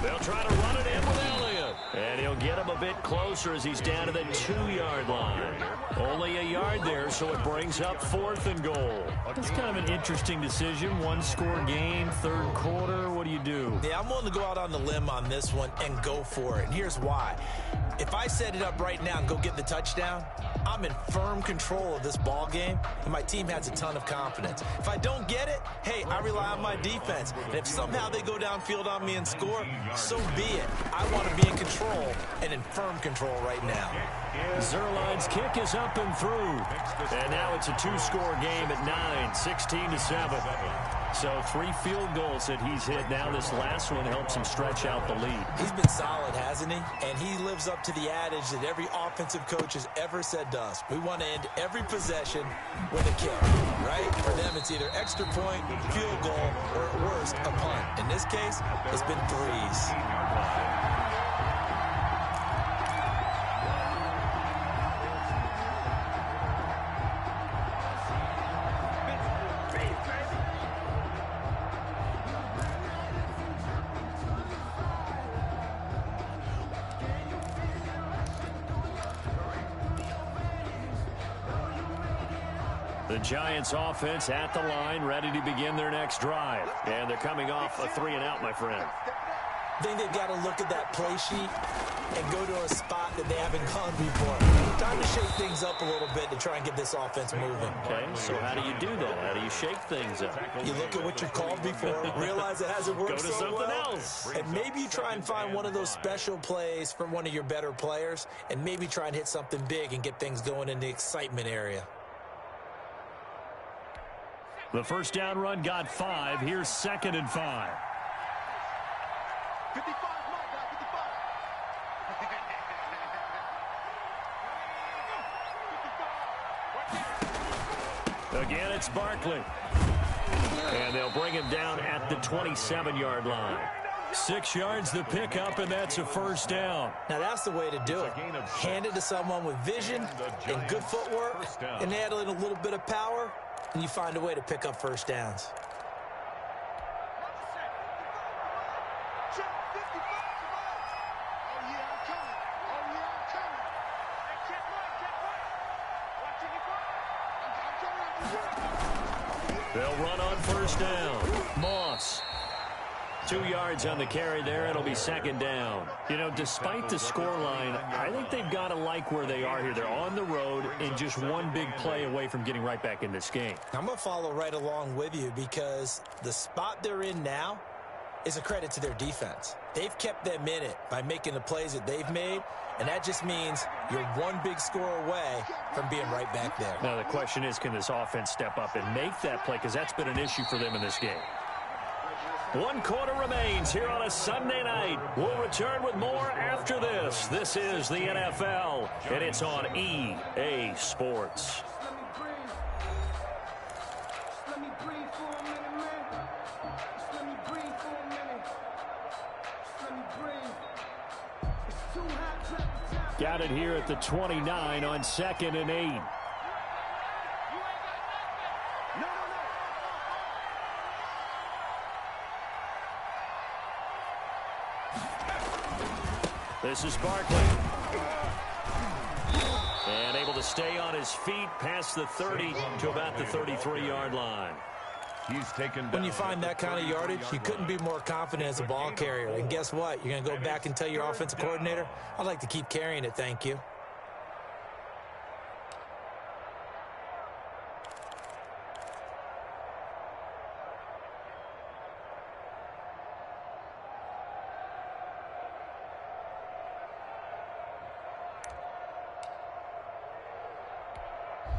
They'll try to run it in with Elliott. And he'll get him a bit closer as he's down to the 2-yard line. Only a yard there, so it brings up 4th and goal. It's kind of an interesting decision. One-score game, third quarter. What do you do? Yeah, I'm willing to go out on the limb on this one and go for it. And here's why. If I set it up right now and go get the touchdown, I'm in firm control of this ball game, and my team has a ton of confidence. If I don't get it, hey, I rely on my defense. And if somehow they go downfield on me and score, so be it. I want to be in control and in firm control right now. Zerline's kick is up and through. And now it's a 2-score game at 9, 16-7. So 3 field goals that he's hit. Now this last one helps him stretch out the lead. He's been solid, hasn't he? And he lives up to the adage that every offensive coach has ever said to us. We want to end every possession with a kick, right? For them, it's either extra point, field goal, or at worst, a punt. In this case, it's been 3s. The Giants offense at the line, ready to begin their next drive. And they're coming off a 3-and-out, my friend. I think they've got to look at that play sheet and go to a spot that they haven't gone before. Time to shake things up a little bit to try and get this offense moving. Okay, so how do you do that? How do you shake things up? You look at what you called before, realize it hasn't worked so so something well, else. and maybe you try and find one of those special plays from one of your better players, and maybe try and hit something big and get things going in the excitement area. The first down run got 5. Here's 2nd and 5. 55, come on, guy, 55. Again, it's Barkley. And they'll bring him down at the 27-yard line. 6 yards the pickup, and that's a first down. Now, that's the way to do it. Hand it to someone with vision and good footwork, and add in a little bit of power, and you find a way to pick up first downs. They'll run on first down. Moss. 2 yards on the carry there. It'll be 2nd down. You know, despite the scoreline, I think they've got to like where they are here. They're on the road and just one big play away from getting right back in this game. I'm going to follow right along with you because the spot they're in now is a credit to their defense. They've kept them in it by making the plays that they've made, and that just means you're one big score away from being right back there. Now, the question is, can this offense step up and make that play? Because that's been an issue for them in this game. 1 quarter remains here on a Sunday night. We'll return with more after this. This is the NFL, and it's on EA Sports. Got it here at the 29 on 2nd and 8. This is Barkley. And able to stay on his feet past the 30 to about the 33-yard line. He's taken down. When you find that kind of yardage, you couldn't be more confident as a ball carrier. And guess what? You're going to go back and tell your offensive coordinator, I'd like to keep carrying it, thank you.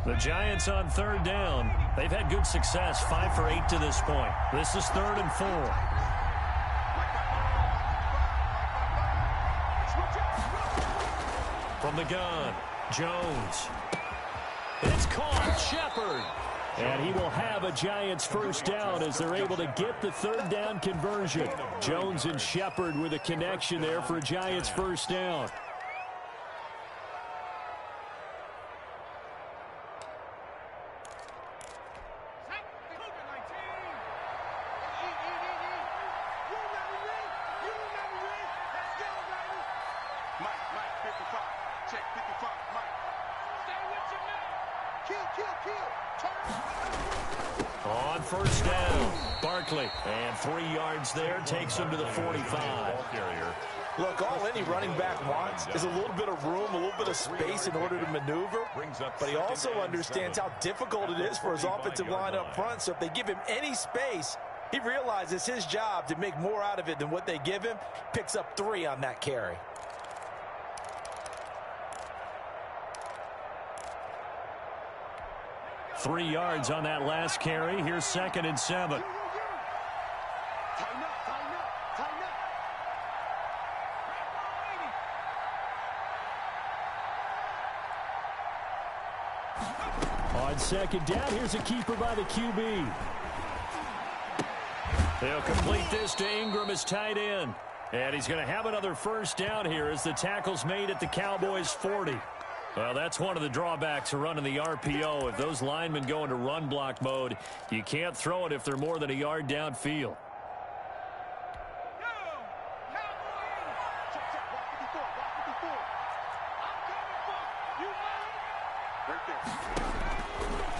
The Giants on 3rd down. They've had good success, 5 for 8 to this point. This is 3rd and 4. From the gun, Jones. It's caught, Shepard. And he will have a Giants first down as they're able to get the 3rd down conversion. Jones and Shepard with a connection there for a Giants first down. on first down. Barkley, and 3 yards there, takes him to the 45. Look, all any running back wants is a little bit of room, a little bit of space in order to maneuver. But he also understands how difficult it is for his offensive line up front. So if they give him any space, he realizes his job to make more out of it than what they give him. Picks up 3 on that carry. Three yards on that last carry. Here's 2nd and 7. On 2nd down, here's a keeper by the QB. They'll complete this to Ingram as tight end. And he's going to have another first down here as the tackle's made at the Cowboys' 40. Well, that's one of the drawbacks of running the RPO. If those linemen go into run block mode, you can't throw it if they're more than a yard downfield.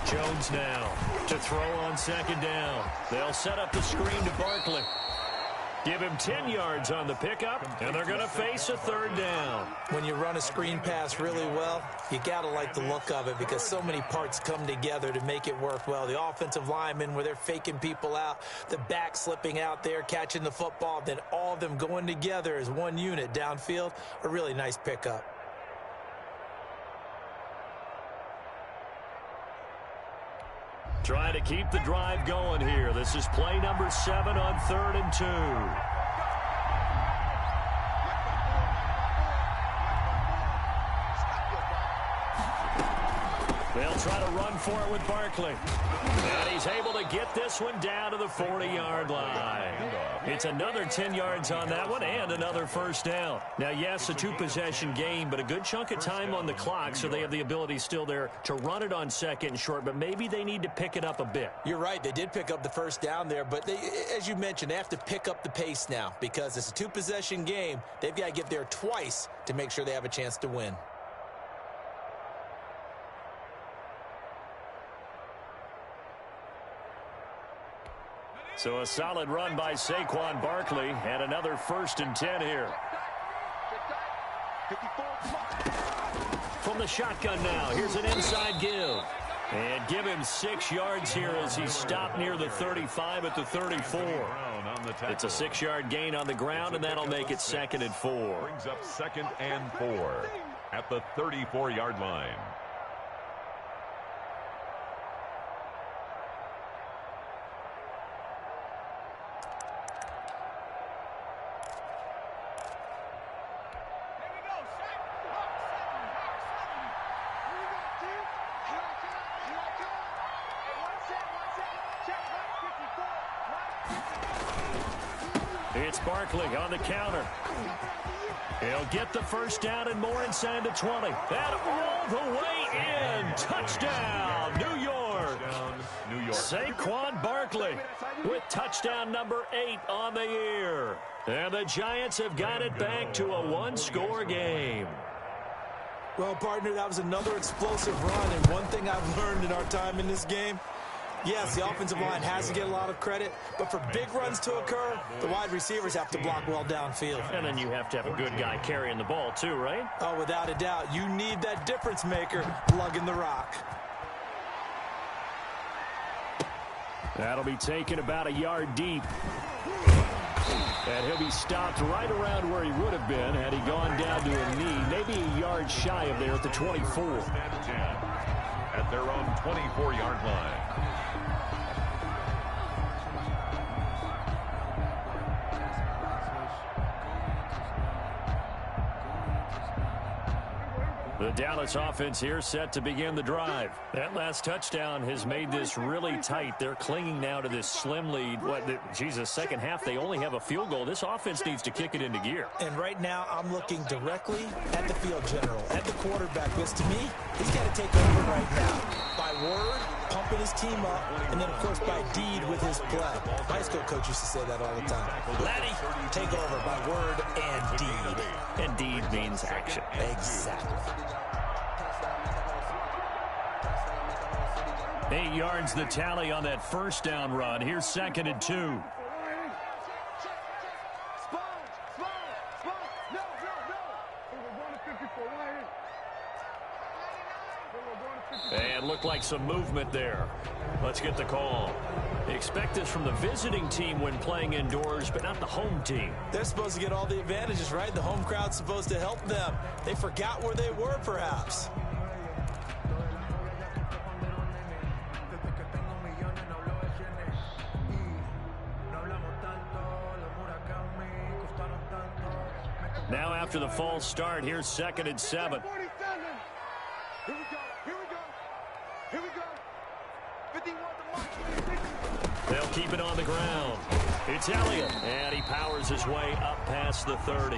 Jones now to throw on 2nd down. They'll set up the screen to Barkley. Give him 10 yards on the pickup, and they're going to face a 3rd down. When you run a screen pass really well, you got to like the look of it because so many parts come together to make it work well. The offensive linemen, where they're faking people out, the back slipping out there, catching the football, then all of them going together as one unit downfield, a really nice pickup. Trying to keep the drive going here. This is play number 7 on 3rd and 2. They'll try to run for it with Barkley. And he's able to get this one down to the 40-yard line. It's another 10 yards on that one and another first down. Now, yes, a 2-possession game, but a good chunk of time on the clock, so they have the ability still there to run it on 2nd and short, but maybe they need to pick it up a bit. You're right. They did pick up the first down there, but they, as you mentioned, they have to pick up the pace now because it's a 2-possession game. They've got to get there twice to make sure they have a chance to win. So a solid run by Saquon Barkley and another 1st and 10 here. From the shotgun now, here's an inside give. And give him 6 yards here as he's stopped near the 35 at the 34. It's a 6-yard gain on the ground, and that'll make it 2nd and 4. Brings up 2nd and 4 at the 34-yard line. It's Barkley on the counter. He'll get the first down and more inside the 20. That all the way in. Touchdown, New York. Saquon Barkley with touchdown number 8 on the year. And the Giants have got it back to a 1-score game. Well, partner, that was another explosive run, and one thing I've learned in our time in this game, yes, the offensive line has to get a lot of credit, but for big runs to occur, the wide receivers have to block well downfield. And then you have to have a good guy carrying the ball too, right? Oh, without a doubt. You need that difference maker lugging the rock. That'll be taken about a yard deep. And he'll be stopped right around where he would have been had he gone down to a knee, maybe a yard shy of there at the 24. At their own 24-yard line. The Dallas offense here set to begin the drive. That last touchdown has made this really tight. They're clinging now to this slim lead. Second half, they only have a field goal. This offense needs to kick it into gear. And right now, I'm looking directly at the field general, at the quarterback. Because to me, he's got to take over right now. By word, pumping his team up, and then, of course, by deed with his play. My high school coach used to say that all the time. Laddie, take over by word and deed. And deed means action. Exactly. 8 yards the tally on that first down run. Here's 2nd and 2. And looked like some movement there. Let's get the call. Expect this from the visiting team when playing indoors, but not the home team. They're supposed to get all the advantages, right? The home crowd's supposed to help them. They forgot where they were, perhaps. Now after the false start, here's 2nd and 7. Here we go. Here we go. Here we go. 51 to mark. They'll keep it on the ground. It's Elliott, and he powers his way up past the 30.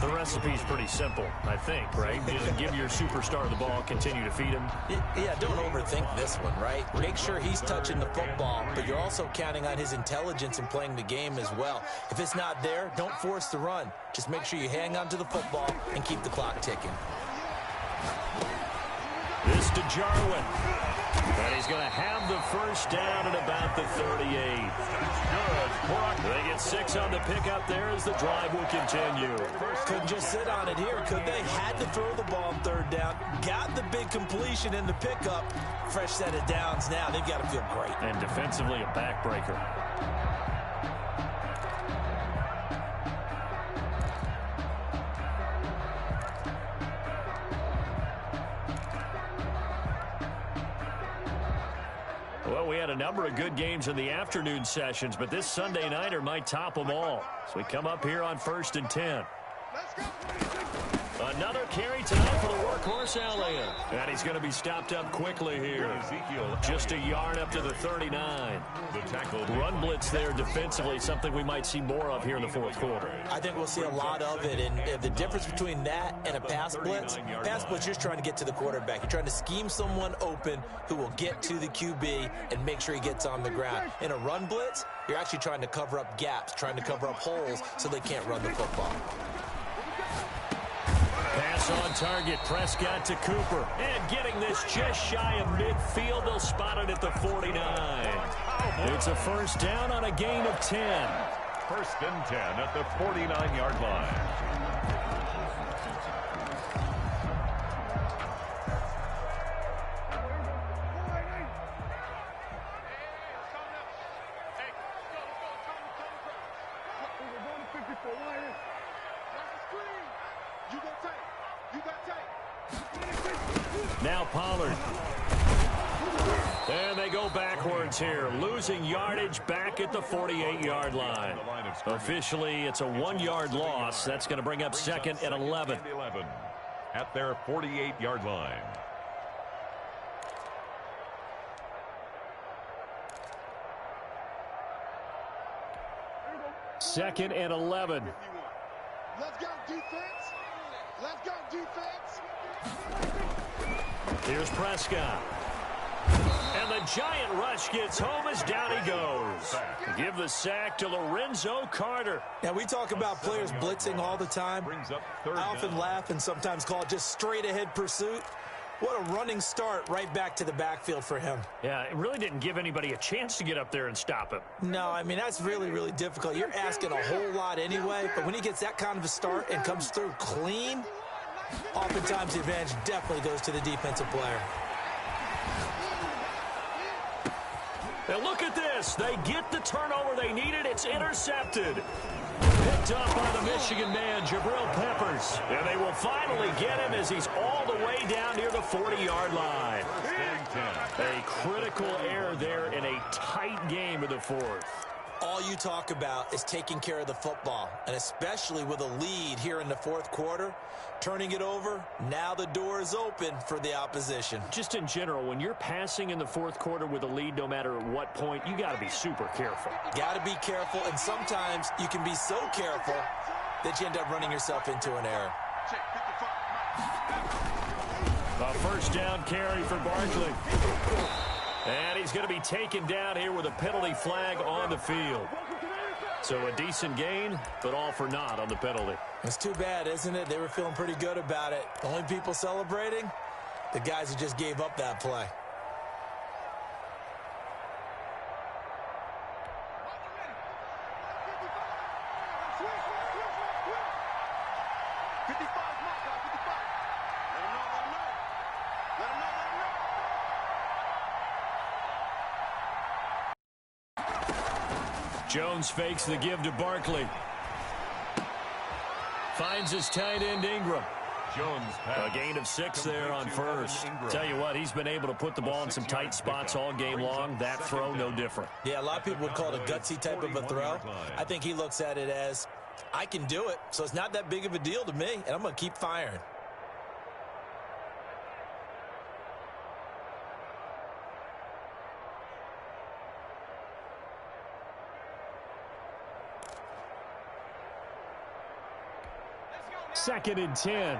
The recipe's pretty simple, I think, right? Just give your superstar the ball, continue to feed him. Yeah, don't overthink this one, right? Make sure he's touching the football, but you're also counting on his intelligence in playing the game as well. If it's not there, don't force the run. Just make sure you hang on to the football and keep the clock ticking. This to Jarwin. And he's going to have the first down at about the 38. They get 6 on the pickup there as the drive will continue. Couldn't just sit on it here, could they? Had to throw the ball on 3rd down. Got the big completion in the pickup. Fresh set of downs now. They've got to feel great. And defensively, a backbreaker. Well, we had a number of good games in the afternoon sessions, but this Sunday nighter might top them all. So we come up here on 1st and 10. Another carry tonight for the workhorse Elliott. And he's going to be stopped up quickly here. Just a yard up to the 39. Run blitz there defensively, something we might see more of here in the 4th quarter. I think we'll see a lot of it. And the difference between that and a pass blitz, you're just trying to get to the quarterback. You're trying to scheme someone open who will get to the QB and make sure he gets on the ground. In a run blitz, you're actually trying to cover up gaps, trying to cover up holes so they can't run the football. Pass on target, Prescott to Cooper. And getting this just shy of midfield, they'll spot it at the 49. It's a first down on a gain of 10. 1st and 10 at the 49-yard line. Now Pollard. And they go backwards here, losing yardage back at the 48-yard line. Officially, it's a 1-yard loss. That's going to bring up 2nd and 11. At their 48-yard line. Second and 11. Let's go defense. Let's go defense. Here's Prescott. And the giant rush gets home as down he goes. Give the sack to Lorenzo Carter. Now, we talk about players blitzing all the time. I often laugh and sometimes call it just straight-ahead pursuit. What a running start right back to the backfield for him. Yeah, it really didn't give anybody a chance to get up there and stop him. No, I mean, that's really, really difficult. You're asking a whole lot anyway, but when he gets that kind of a start and comes through clean, oftentimes the advantage definitely goes to the defensive player. And look at this. They get the turnover they needed. It's intercepted. Picked up by the Michigan man, Jabril Peppers. And they will finally get him as he's all the way down near the 40-yard line. A critical error there in a tight game in the 4th. All you talk about is taking care of the football, and especially with a lead here in the 4th quarter, turning it over, now the door is open for the opposition. Just in general, when you're passing in the 4th quarter with a lead, no matter at what point, you got to be super careful. Got to be careful, and sometimes you can be so careful that you end up running yourself into an error. A first down carry for Barkley. And he's going to be taken down here with a penalty flag on the field. So a decent gain, but all for naught on the penalty. It's too bad, isn't it? They were feeling pretty good about it. The only people celebrating, the guys who just gave up that play. Jones fakes the give to Barkley. Finds his tight end Ingram. Jones A gain of 6 there on first. Tell you what, he's been able to put the ball in some tight spots all game long. That throw, no different. Yeah, a lot of people would call it a gutsy type of a throw. I think he looks at it as, I can do it, so it's not that big of a deal to me, and I'm going to keep firing. Second and 10.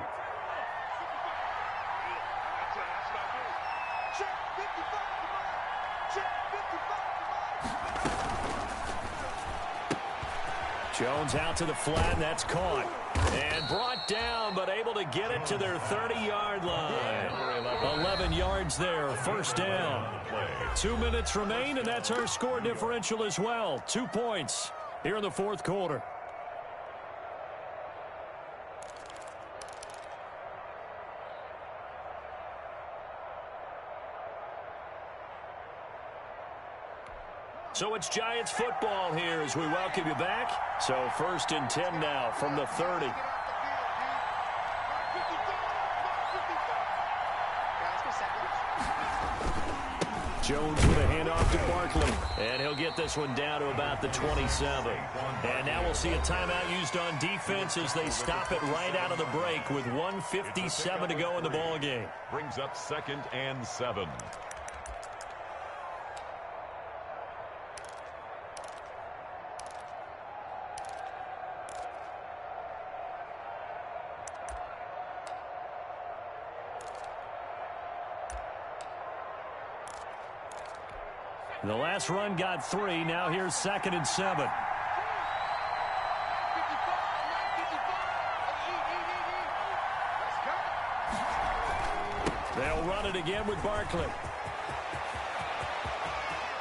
Jones out to the flat, and that's caught. And brought down, but able to get it to their 30-yard line. 11 yards there, first down. 2 minutes remain, and that's our score differential as well. 2 points here in the fourth quarter. So it's Giants football here as we welcome you back. So first and 10 now from the 30. Jones with a handoff to Barkley. And he'll get this one down to about the 27. And now we'll see a timeout used on defense as they stop it right out of the break with 1:57 to go in the ball game. Brings up 2nd and 7. The last run got 3. Now here's 2nd and 7. They'll run it again with Barkley.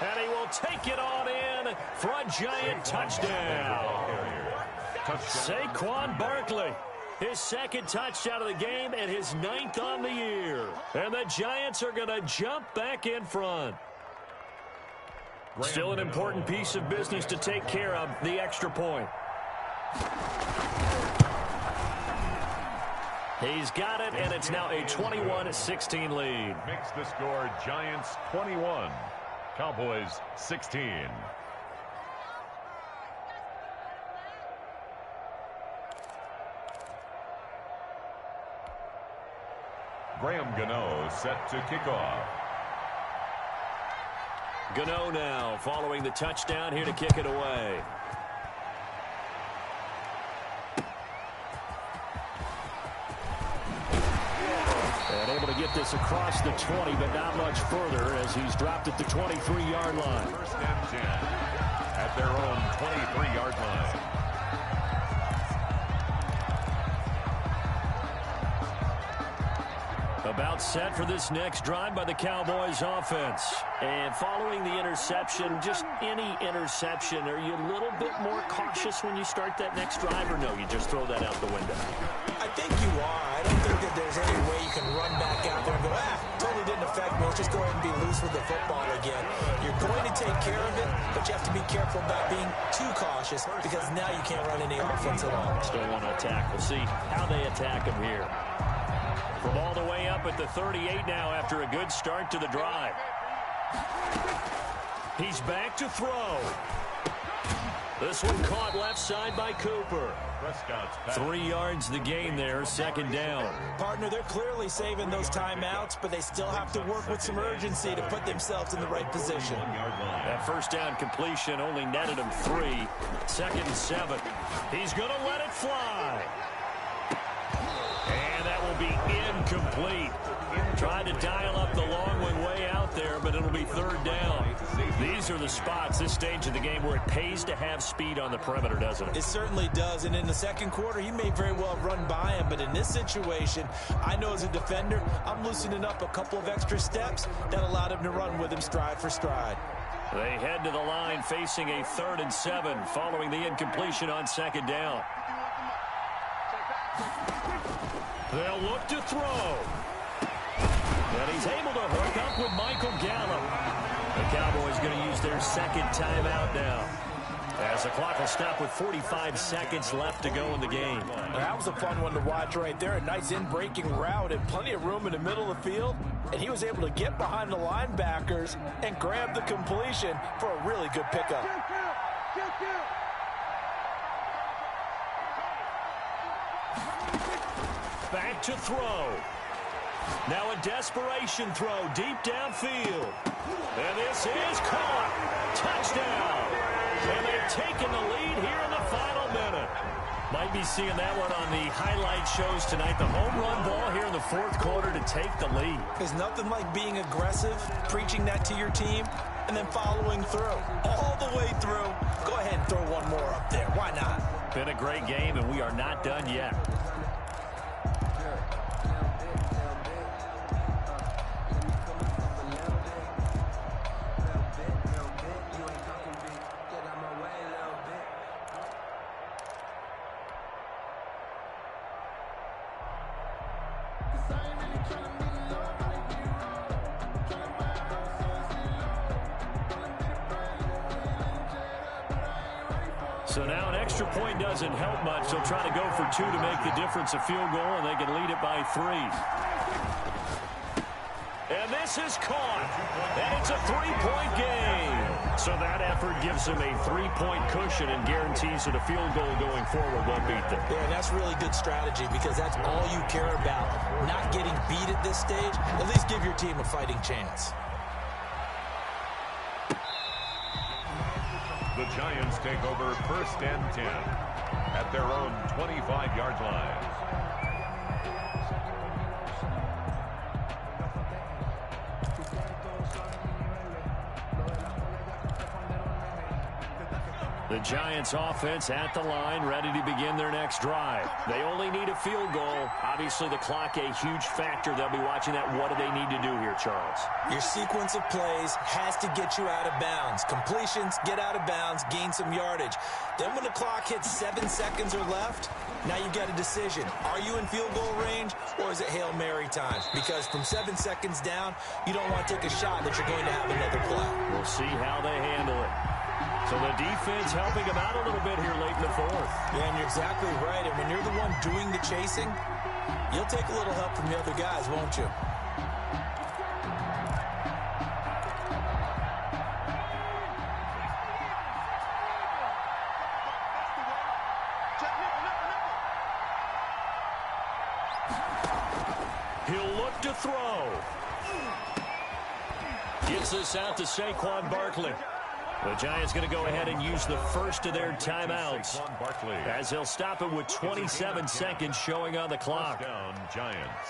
And he will take it on in for a Giant touchdown. Saquon Barkley. His 2nd touchdown of the game and his 9th on the year. And the Giants are going to jump back in front. Still an important piece of business to take care of, the extra point. He's got it, and it's now a 21-16 lead. Makes the score Giants 21, Cowboys 16. Graham Gano set to kick off. Gano now following the touchdown here to kick it away. And able to get this across the 20, but not much further as he's dropped at the 23-yard line. 1st and 10 at their own 23-yard line. About set for this next drive by the Cowboys offense. And following the interception, just any interception, are you a little bit more cautious when you start that next drive, or no, you just throw that out the window? I think you are. I don't think that there's any way you can run back out there and go, totally didn't affect me. Let's just go ahead and be loose with the football again. You're going to take care of it, but you have to be careful about being too cautious because now you can't run any offense at all. Still want to attack. We'll see how they attack him here. From all the way up at the 38 now after a good start to the drive. He's back to throw. This one caught left side by Cooper. 3 yards the gain there, 2nd down. Partner, they're clearly saving those timeouts, but they still have to work with some urgency to put themselves in the right position. That first down completion only netted him 3. 2nd and 7. He's going to let it fly. And that will be incomplete. Tried to dial up the long one way out there, but it'll be 3rd down. These are the spots, this stage of the game, where it pays to have speed on the perimeter, doesn't it? It certainly does, and in the second quarter, he may very well run by him, but in this situation, I know as a defender, I'm loosening up a couple of extra steps that allowed him to run with him stride for stride. They head to the line facing a 3rd and 7 following the incompletion on 2nd down. They'll look to throw. And he's able to hook up with Michael Gallup. The Cowboys going to use their 2nd timeout now. As the clock will stop with 45 seconds left to go in the game. That was a fun one to watch right there. A nice in-breaking route and plenty of room in the middle of the field. And he was able to get behind the linebackers and grab the completion for a really good pickup. Back to throw. Now a desperation throw deep downfield. And this is caught. Touchdown. And they've taken the lead here in the final minute. Might be seeing that one on the highlight shows tonight. The home run ball here in the fourth quarter to take the lead. There's nothing like being aggressive, preaching that to your team, and then following through. All the way through. Go ahead and throw one more up there. Why not? Been a great game, and we are not done yet. So now an extra point doesn't help much. They'll try to go for two to make the difference a field goal, and they can lead it by 3. And this is caught. And it's a 3-point game. So that effort gives them a 3-point cushion and guarantees that a field goal going forward won't beat them. Yeah, and that's really good strategy because that's all you care about. Not getting beat at this stage. At least give your team a fighting chance. The Giants take over 1st and 10 at their own 25-yard line. The Giants offense at the line, ready to begin their next drive. They only need a field goal. Obviously, the clock a huge factor. They'll be watching that. What do they need to do here, Charles? Your sequence of plays has to get you out of bounds. Completions, get out of bounds, gain some yardage. Then when the clock hits 7 seconds or left, now you've got a decision. Are you in field goal range, or is it Hail Mary time? Because from 7 seconds down, you don't want to take a shot that you're going to have another play. We'll see how they handle it. So the defense helping them out a little bit here late in the fourth. Yeah, and you're exactly right. And when you're the one doing the chasing, you'll take a little help from the other guys, won't you? He'll look to throw. Gets this out to Saquon Barkley. The Giants going to go ahead and use the first of their timeouts as they'll stop it with 27 seconds showing on the clock. Down, Giants.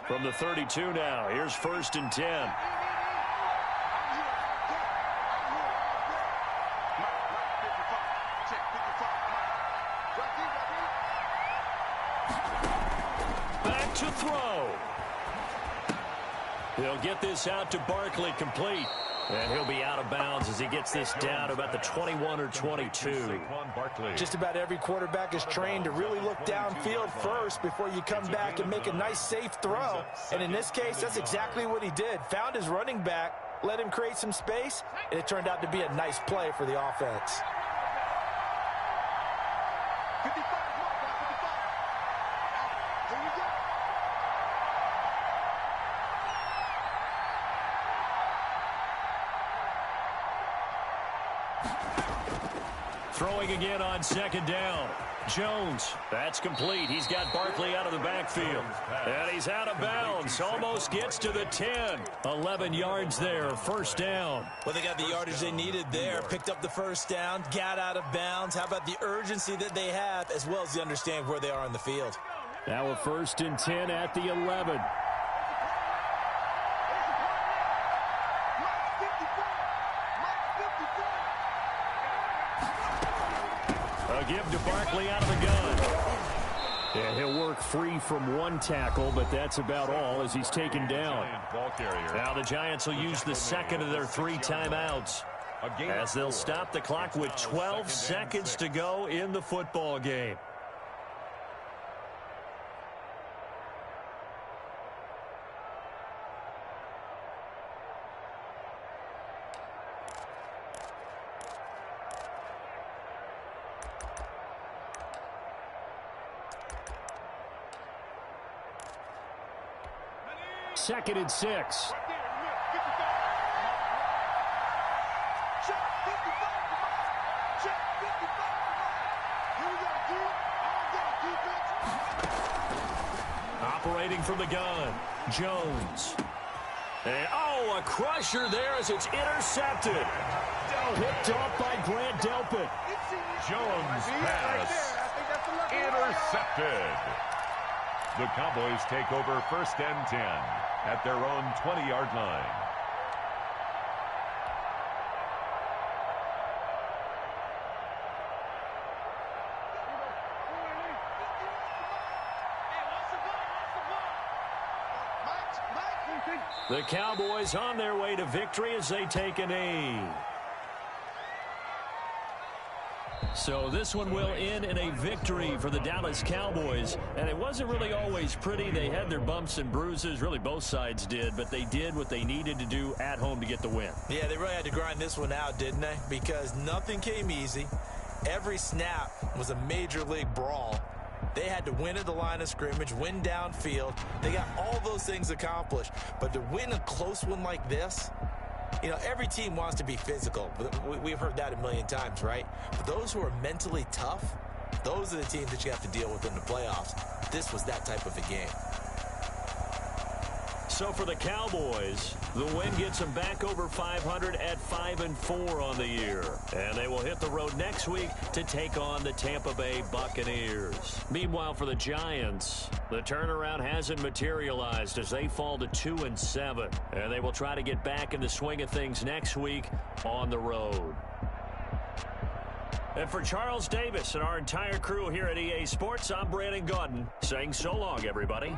From the 32 now, here's 1st and 10. Back to throw. They'll get this out to Barkley, complete. And he'll be out of bounds as he gets this down to about the 21 or 22. Just about every quarterback is trained to really look downfield first before you come back and make a nice, safe throw. And in this case, that's exactly what he did. Found his running back, let him create some space, and it turned out to be a nice play for the offense. Throwing again on 2nd down. Jones, that's complete. He's got Barkley out of the backfield. And he's out of bounds. Almost gets to the 10. 11 yards there, 1st down. Well, they got the yardage they needed there. Picked up the 1st down, got out of bounds. How about the urgency that they have, as well as they understand where they are on the field? Now a 1st and 10 at the 11. A give to Barkley out of the gun. And he'll work free from one tackle, but that's about all as he's taken down. Now the Giants will use the 2nd of their 3 timeouts as they'll stop the clock with 12 seconds to go in the football game. 2nd and 6. Operating from the gun, Jones. And, a crusher there as it's intercepted. Picked off by Grant Delpit. Jones pass. Intercepted. The Cowboys take over 1st and 10 at their own 20-yard line. The Cowboys on their way to victory as they take a knee. So this one will end in a victory for the Dallas Cowboys. And it wasn't really always pretty. They had their bumps and bruises. Really, both sides did. But they did what they needed to do at home to get the win. Yeah, they really had to grind this one out, didn't they? Because nothing came easy. Every snap was a major league brawl. They had to win at the line of scrimmage, win downfield. They got all those things accomplished. But to win a close one like this, you know, every team wants to be physical. We've heard that a million times, right? But those who are mentally tough, those are the teams that you have to deal with in the playoffs. This was that type of a game. So for the Cowboys, the win gets them back over 500 at 5-4 on the year. And they will hit the road next week to take on the Tampa Bay Buccaneers. Meanwhile, for the Giants, the turnaround hasn't materialized as they fall to 2-7. And they will try to get back in the swing of things next week on the road. And for Charles Davis and our entire crew here at EA Sports, I'm Brandon Gaudin saying so long, everybody.